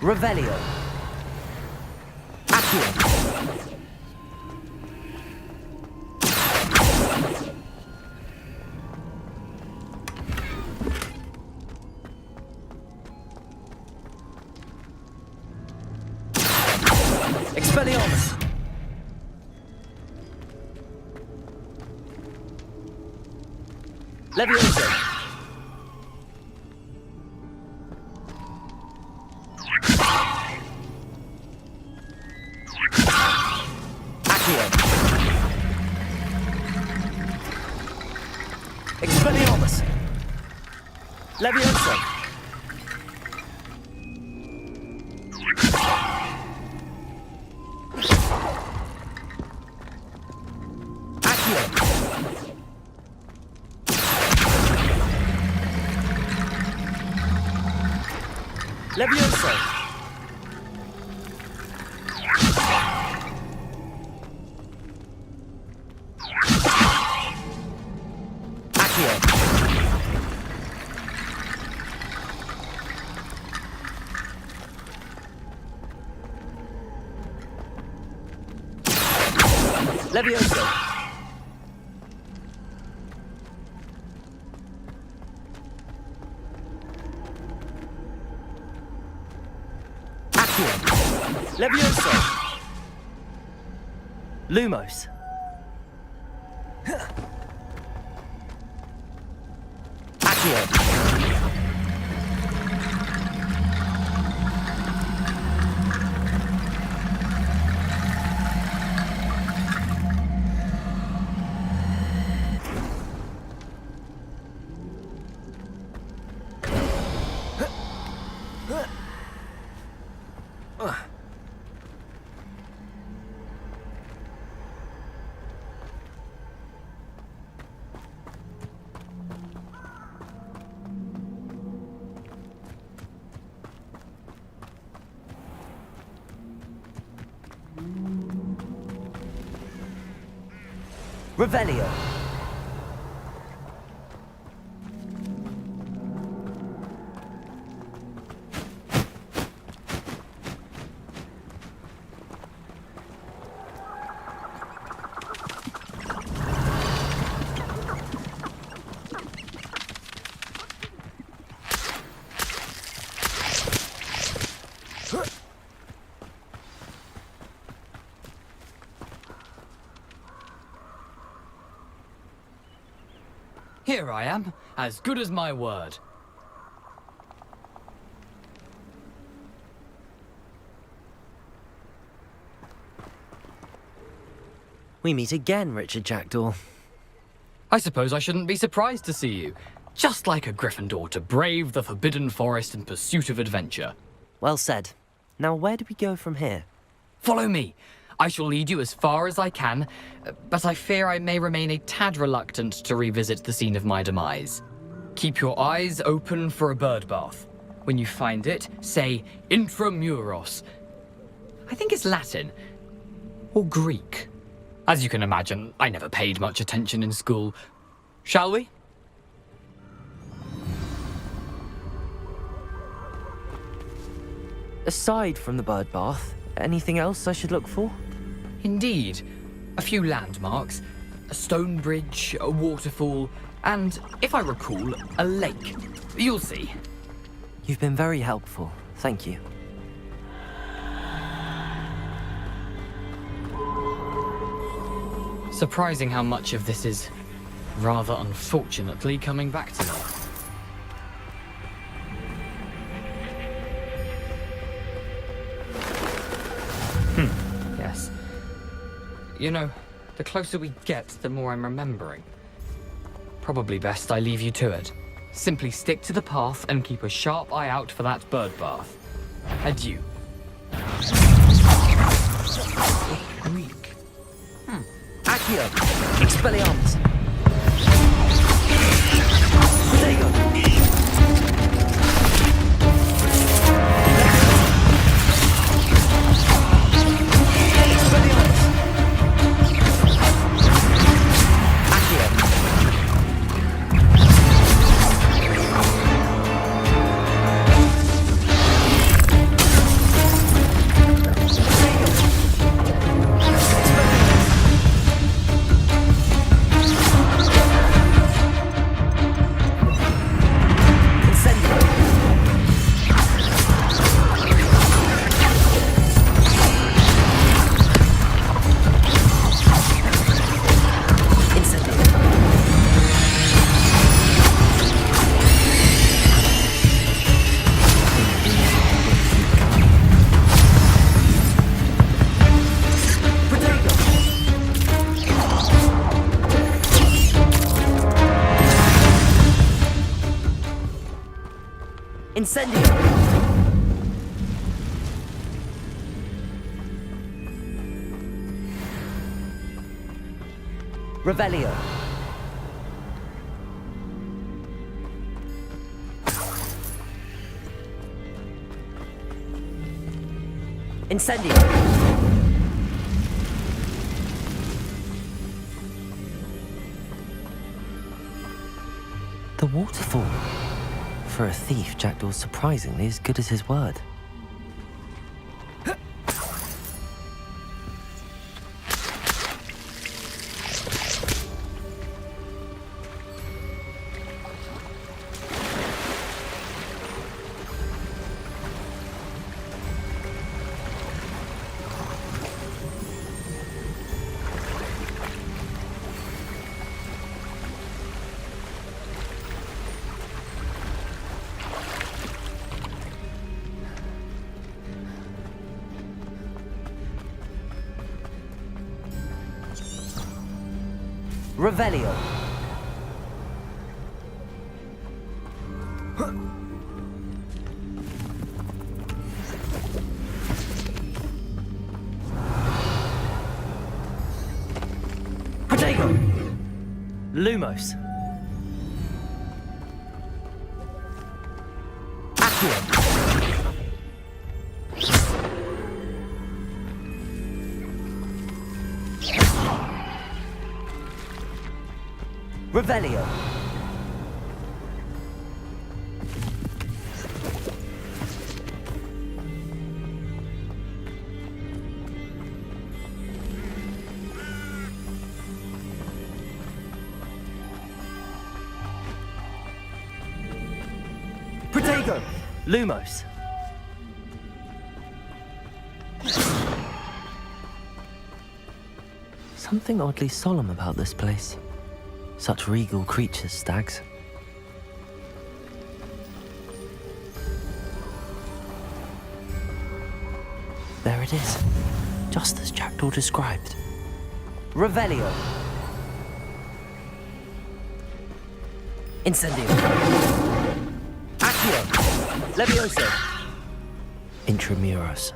Revelio! Accio! Expelliarmus! Levioso! Expelliarmus! Levioso! Accio! Levioso! Levioso! Accio! Levioso! Lumos! Accio! Revelio. Here I am, as good as my word. We meet again, Richard Jackdaw. I suppose I shouldn't be surprised to see you. Just like a Gryffindor to brave the Forbidden Forest in pursuit of adventure. Well said. Now where do we go from here? Follow me. I shall lead you as far as I can, but I fear I may remain a tad reluctant to revisit the scene of my demise. Keep your eyes open for a bird bath. When you find it, say intramuros. I think it's Latin. Or Greek. As you can imagine, I never paid much attention in school. Shall we? Aside from the bird bath, anything else I should look for? Indeed. A few landmarks, a stone bridge, a waterfall, and, if I recall, a lake. You'll see. You've been very helpful. Thank you. Surprising how much of this is, rather unfortunately, coming back to me. Yes. You know, the closer we get, the more I'm remembering. Probably best I leave you to it. Simply stick to the path and keep a sharp eye out for that bird bath. Adieu. Greek. Accio. Expelliarmus. Incendio! Revelio. Incendio. The waterfall. For a thief, Jackdaw's surprisingly as good as his word. Revelio. Protego. Lumos. Accio. Revelio. Protego. Lumos. Something oddly solemn about this place. Such regal creatures, stags. There it is, just as Jackdaw described. Revelio. Incendio. Accio. Levioso. Intramuros.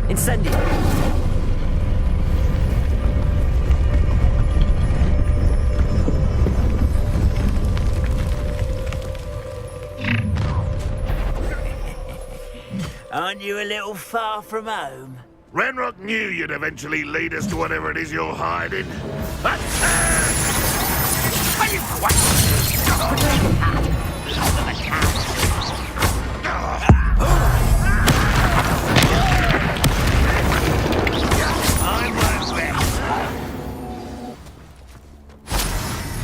Incendio. Aren't you a little far from home? Ranrock knew you'd eventually lead us to whatever it is you're hiding.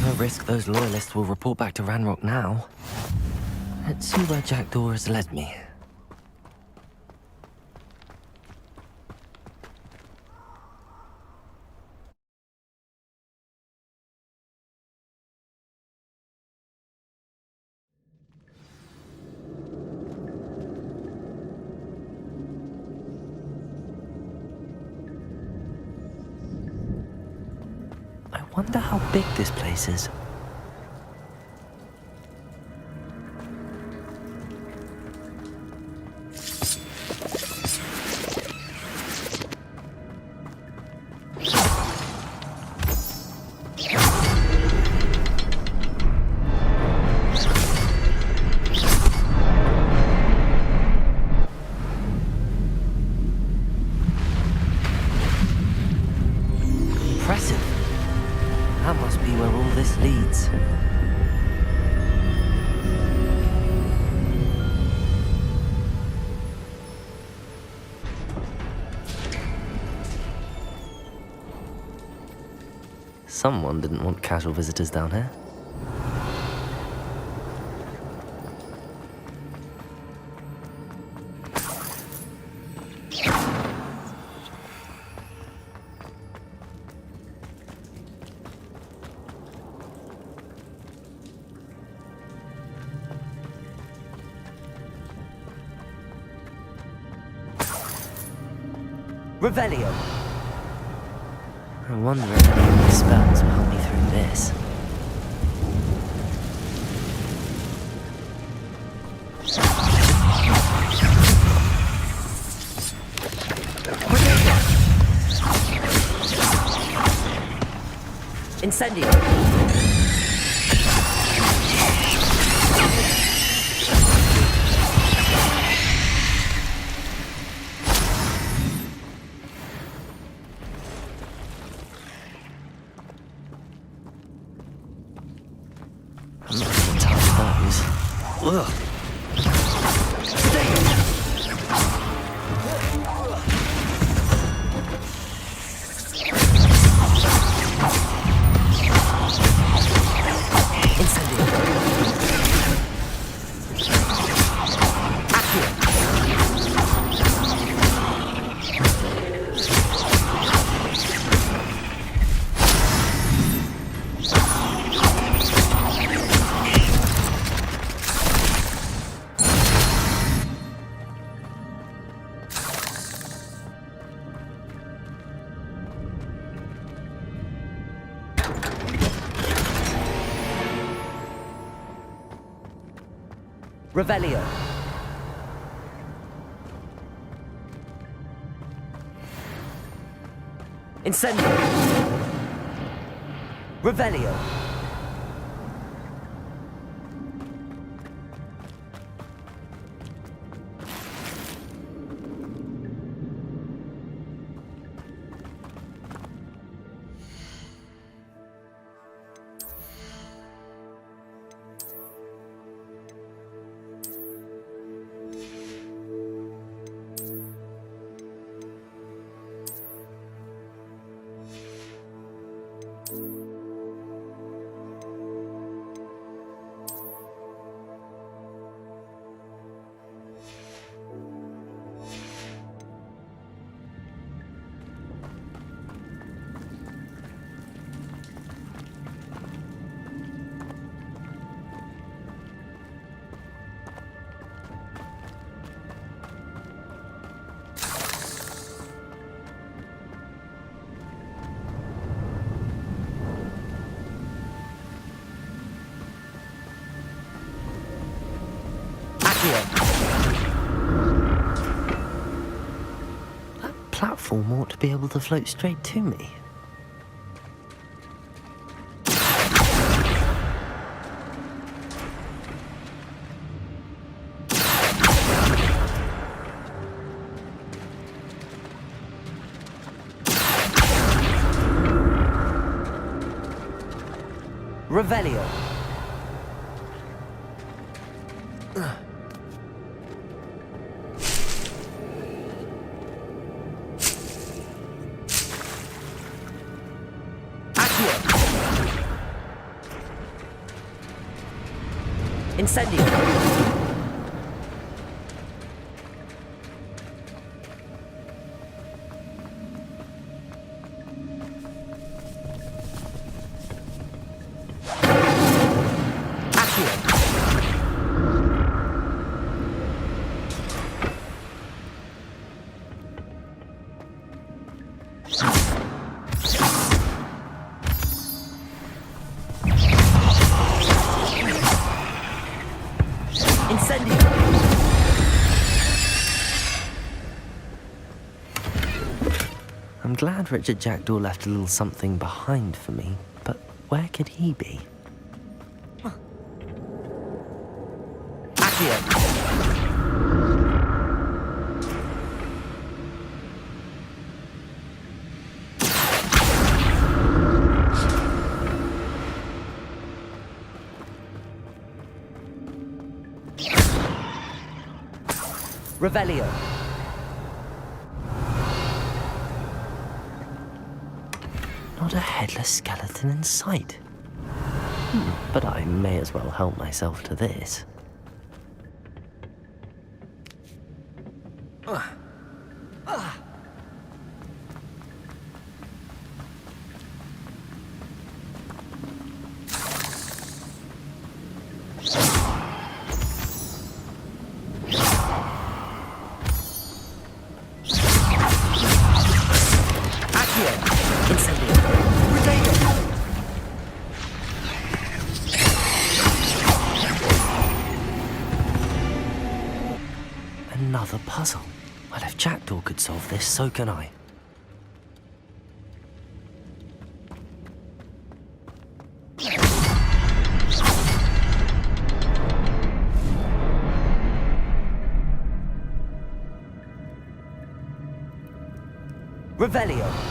No risk those loyalists will report back to Ranrock now. Let's see where Jackdaw has led me. I wonder how big this place is. Impressive. That must be where all this leads. Someone didn't want casual visitors down here. Revelio. I wonder if any of these spells will help me through this. Incendio. I'm not going to touch those. Ugh. Revelio. Incendio. Revelio. form ought to be able to float straight to me. Revelio. Incendio. I'm glad Richard Jackdaw left a little something behind for me, but where could he be? Revelio. Not a headless skeleton in sight. But I may as well help myself to this. Another puzzle. Well, if Jackdaw could solve this, so can I. Revelio.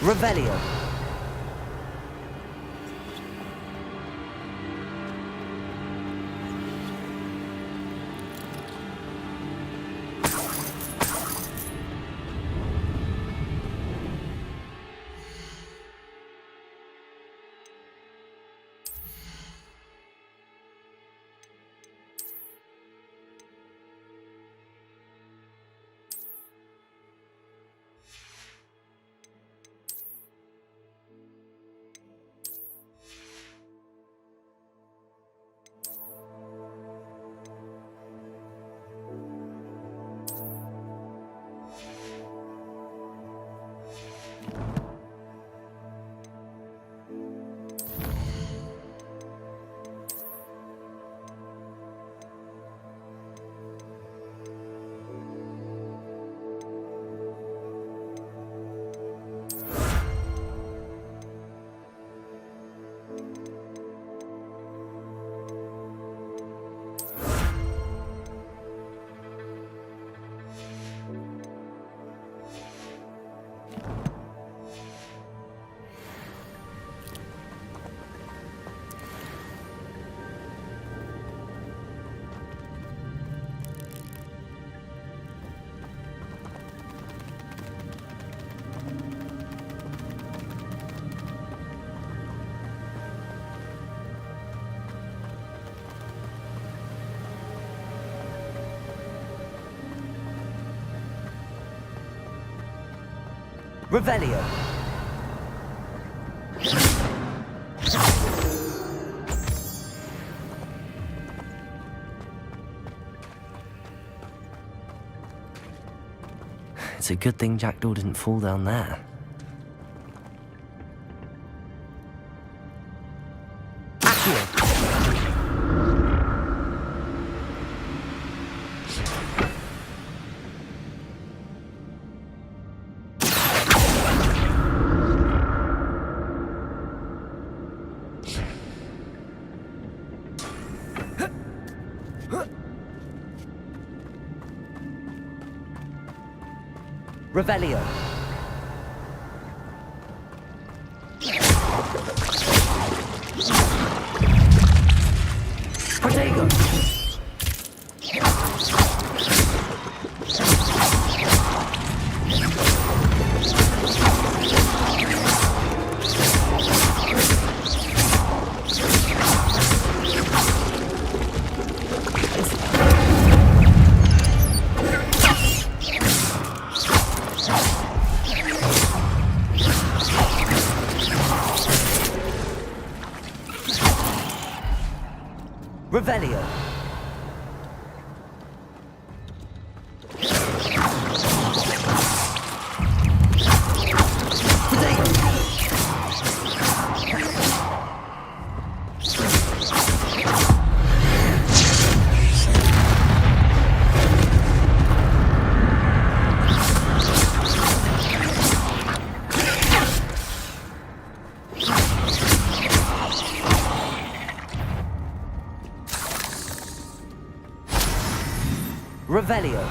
Revelio. Revelio. It's a good thing Jackdaw didn't fall down there. Revelio. Protego. Revelio. Revelio.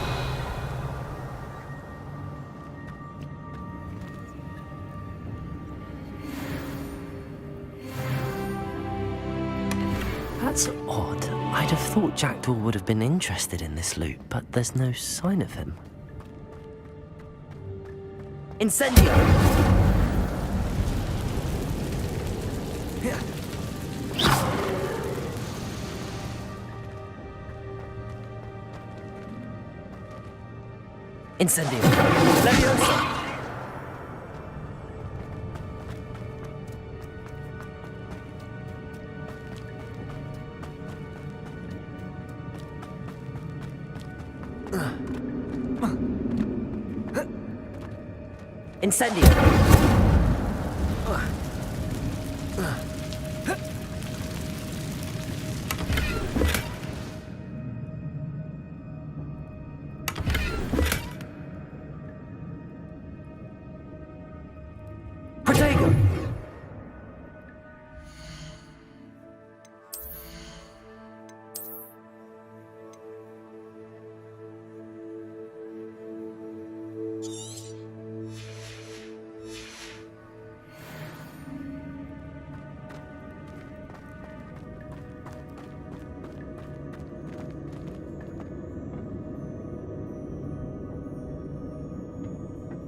That's odd. I'd have thought Jackdaw would have been interested in this loot, but there's no sign of him. Incendio. Incendio. Leviosa. Incendio. Protego.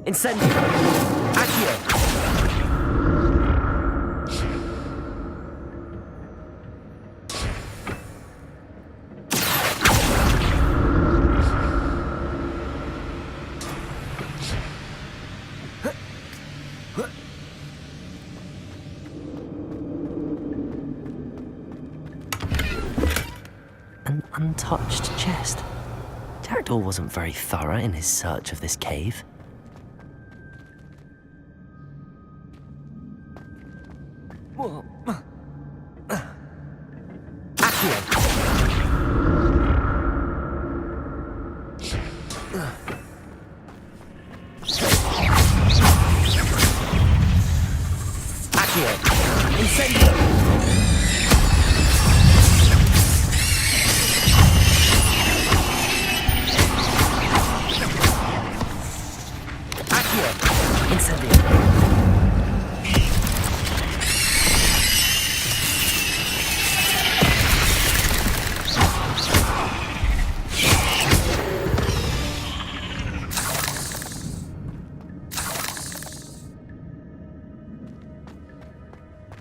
Incendio. Accio. An untouched chest. Jackdaw wasn't very thorough in his search of this cave.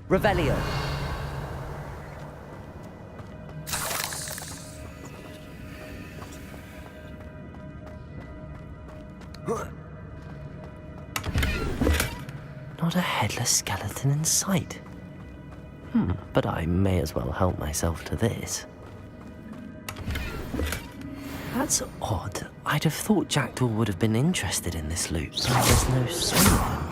Revelio. Not a headless skeleton in sight. But I may as well help myself to this. That's odd. I'd have thought Jackdaw would have been interested in this loot, but there's no sign of him.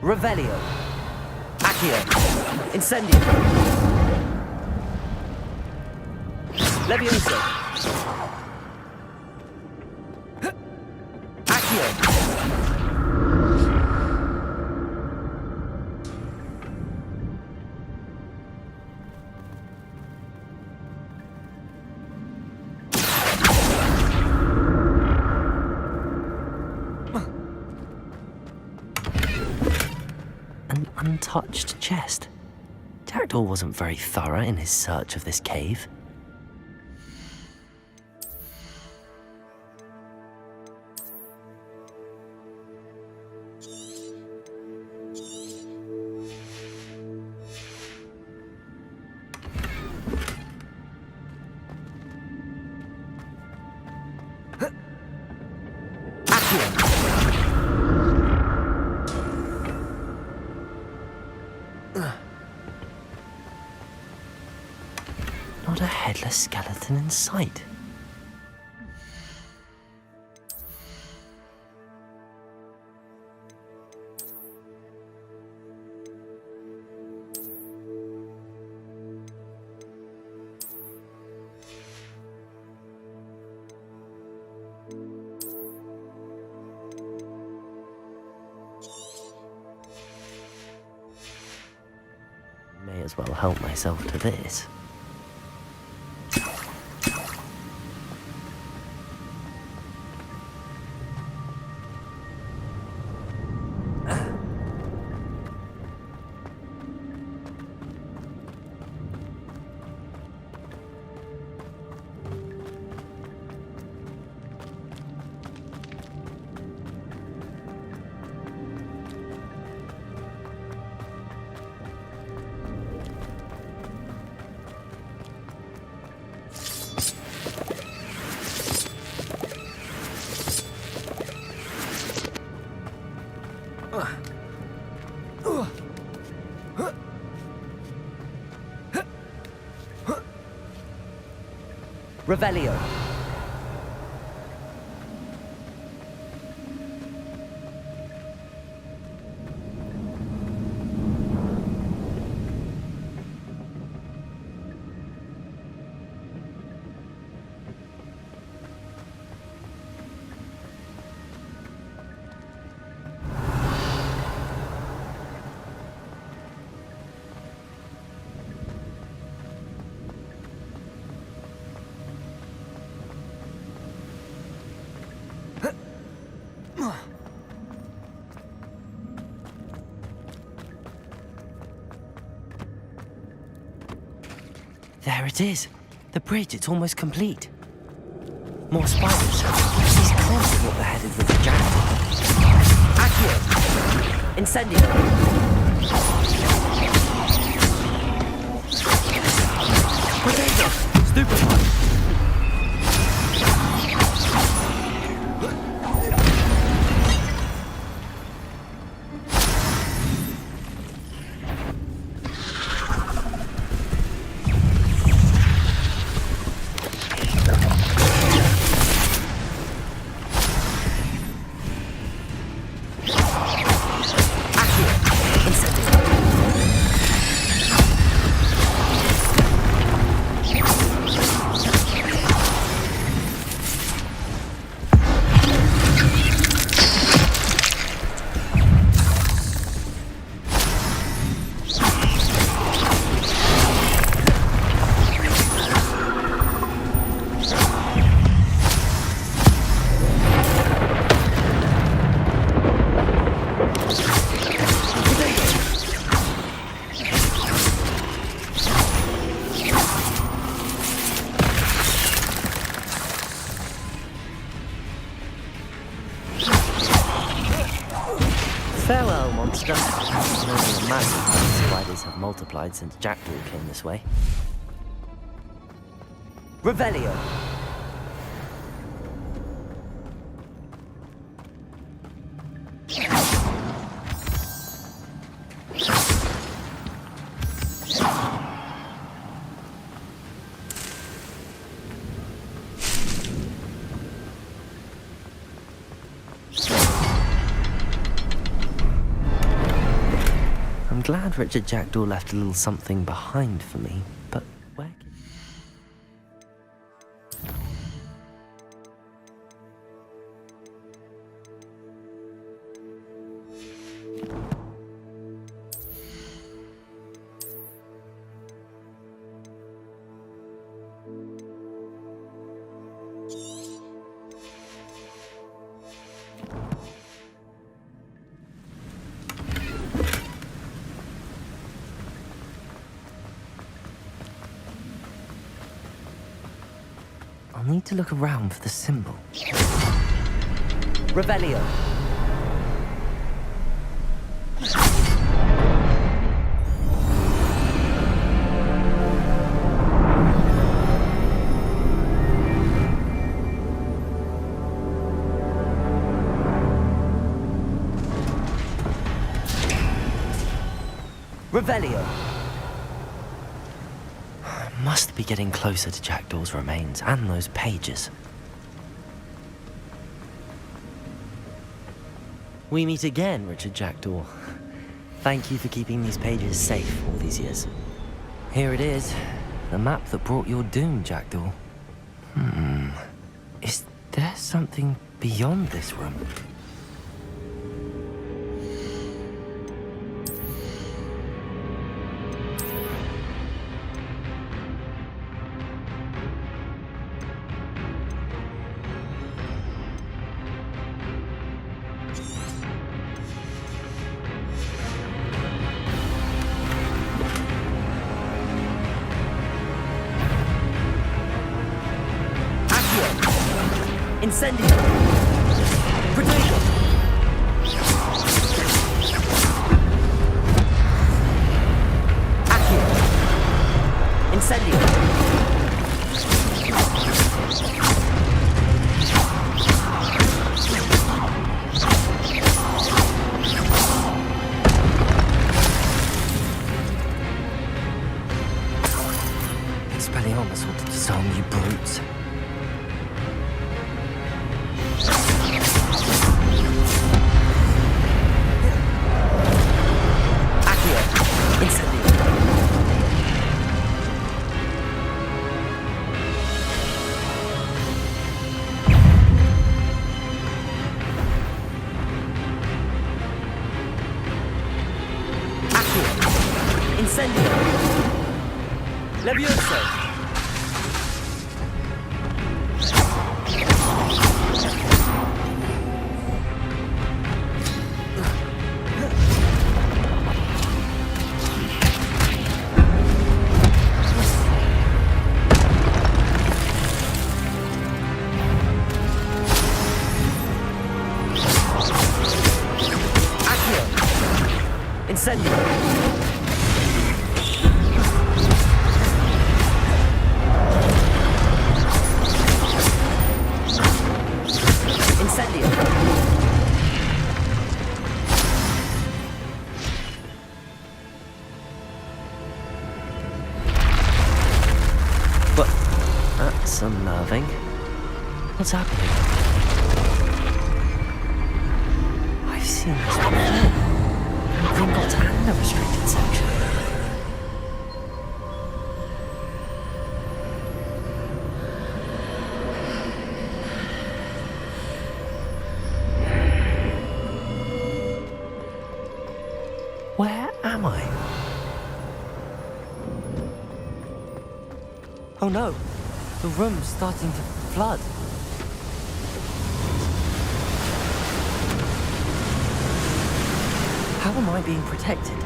Revelio. Accio. Incendio. Levioso. Accio. Untouched chest. Jackdaw wasn't very thorough in his search of this cave. Not a headless skeleton in sight. May as well help myself to this. Revelio. There it is. The bridge, it's almost complete. More spiders. These can't be what they're headed with the jackdaw. Accio. Incendio. Potato! Stupid one! Farewell, monster. I don't really imagine how spiders have multiplied since Jackdaw came this way. Revelio. I'm glad Richard Jackdaw left a little something behind for me, but where can... I'll need to look around for the symbol. Revelio. Revelio. Must be getting closer to Jackdaw's remains and those pages. We meet again, Richard Jackdaw. Thank you for keeping these pages safe all these years. Here it is, the map that brought your doom, Jackdaw. Is there something beyond this room? Incendio. Protego. Accio. Incendio. Expelliarmus will disarm you brutes. Levioso. Accio. Incendio. But that's unnerving. What's happening? I've seen this before. Gringotts and the restricted section. Where am I? Oh no, the room's starting to flood. How am I being protected?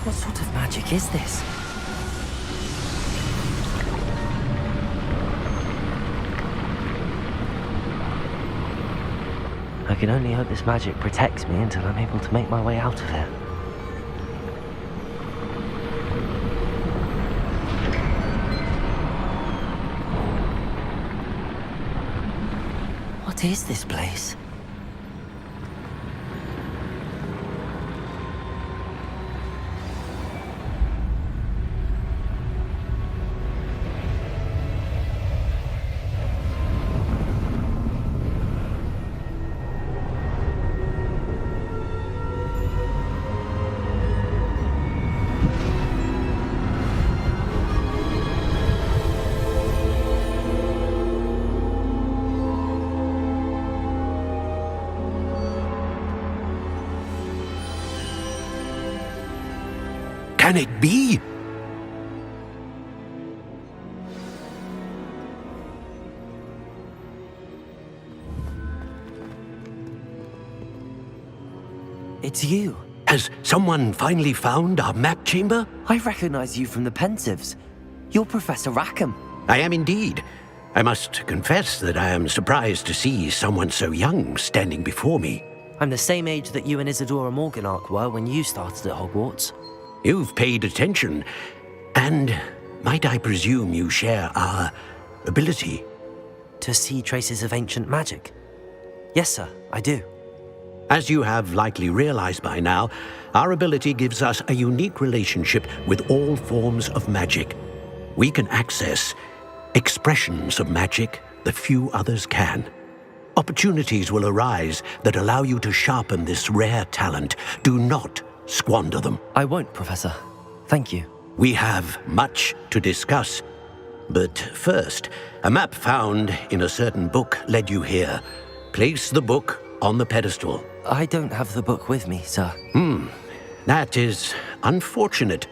What sort of magic is this? I can only hope this magic protects me until I'm able to make my way out of here. What is this place? Can it be? It's you. Has someone finally found our map chamber? I recognize you from the Pensives. You're Professor Rackham. I am indeed. I must confess that I am surprised to see someone so young standing before me. I'm the same age that you and Isadora Morganach were when you started at Hogwarts. You've paid attention, and might I presume you share our ability? To see traces of ancient magic? Yes, sir, I do. As you have likely realized by now, our ability gives us a unique relationship with all forms of magic. We can access expressions of magic that few others can. Opportunities will arise that allow you to sharpen this rare talent. Do not squander them. I won't, Professor. Thank you. We have much to discuss. But first, a map found in a certain book led you here. Place the book on the pedestal. I don't have the book with me, sir. That is unfortunate.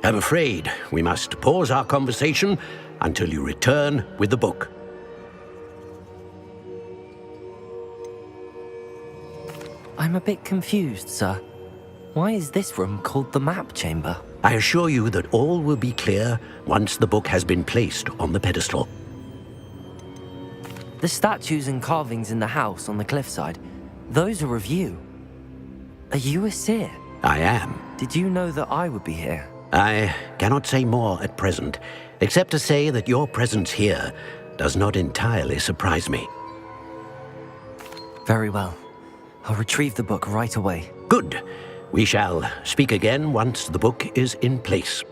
I'm afraid we must pause our conversation until you return with the book. I'm a bit confused, sir. Why is this room called the map chamber? I assure you that all will be clear once the book has been placed on the pedestal. The statues and carvings in the house on the cliffside, those are of you. Are you a seer? I am. Did you know that I would be here? I cannot say more at present, except to say that your presence here does not entirely surprise me. Very well. I'll retrieve the book right away. Good. We shall speak again once the book is in place.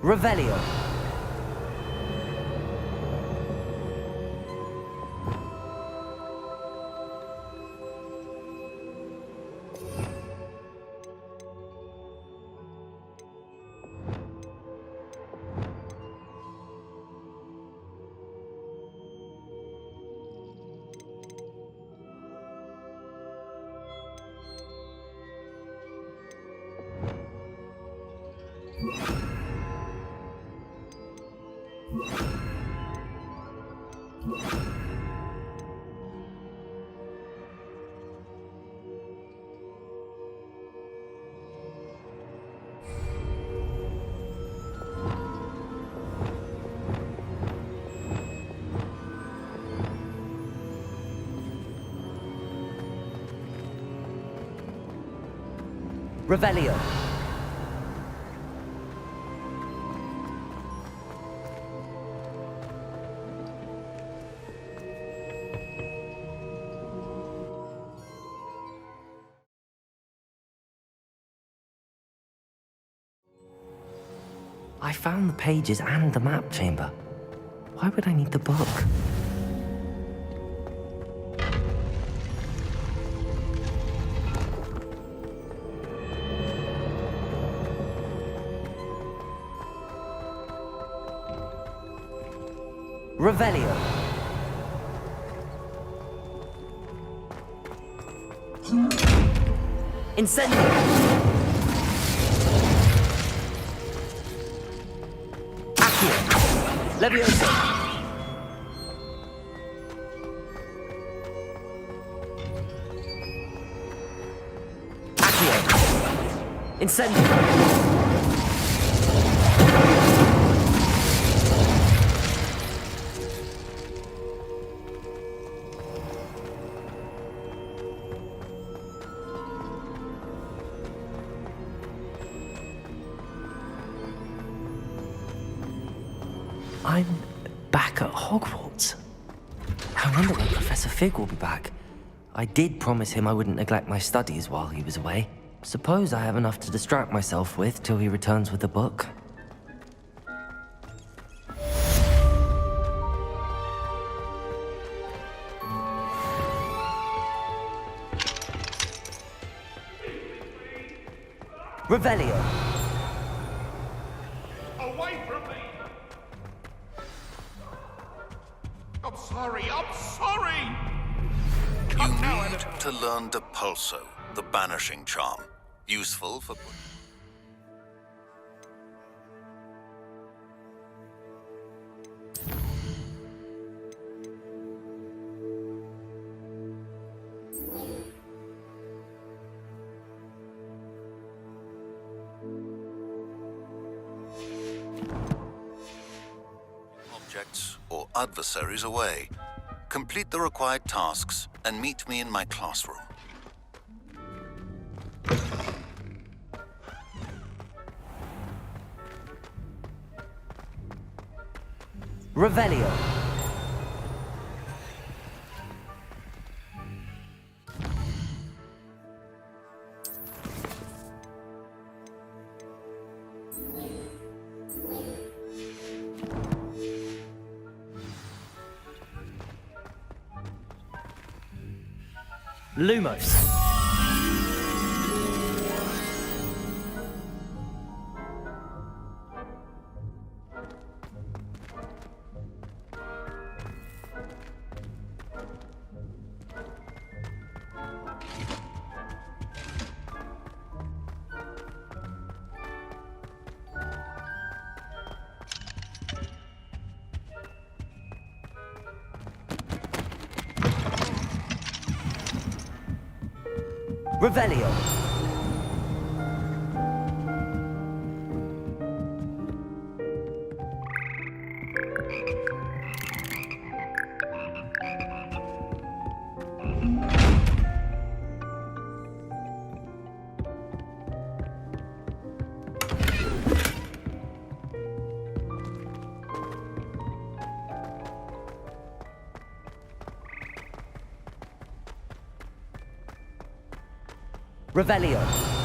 Revelio. Revelio. I found the pages and the map chamber. Why would I need the book? Revelio. Incendio. Accio. Levioso. Accio. Incendio. I'm back at Hogwarts. I wonder when Professor Fig will be back. I did promise him I wouldn't neglect my studies while he was away. Suppose I have enough to distract myself with till he returns with the book. Revelio. Away from me! I'm sorry, I'm sorry! You need to learn Depulso, the banishing charm. Useful for... objects or adversaries away. Complete the required tasks and meet me in my classroom. Revelio. Lumos. Revelio. Revelio.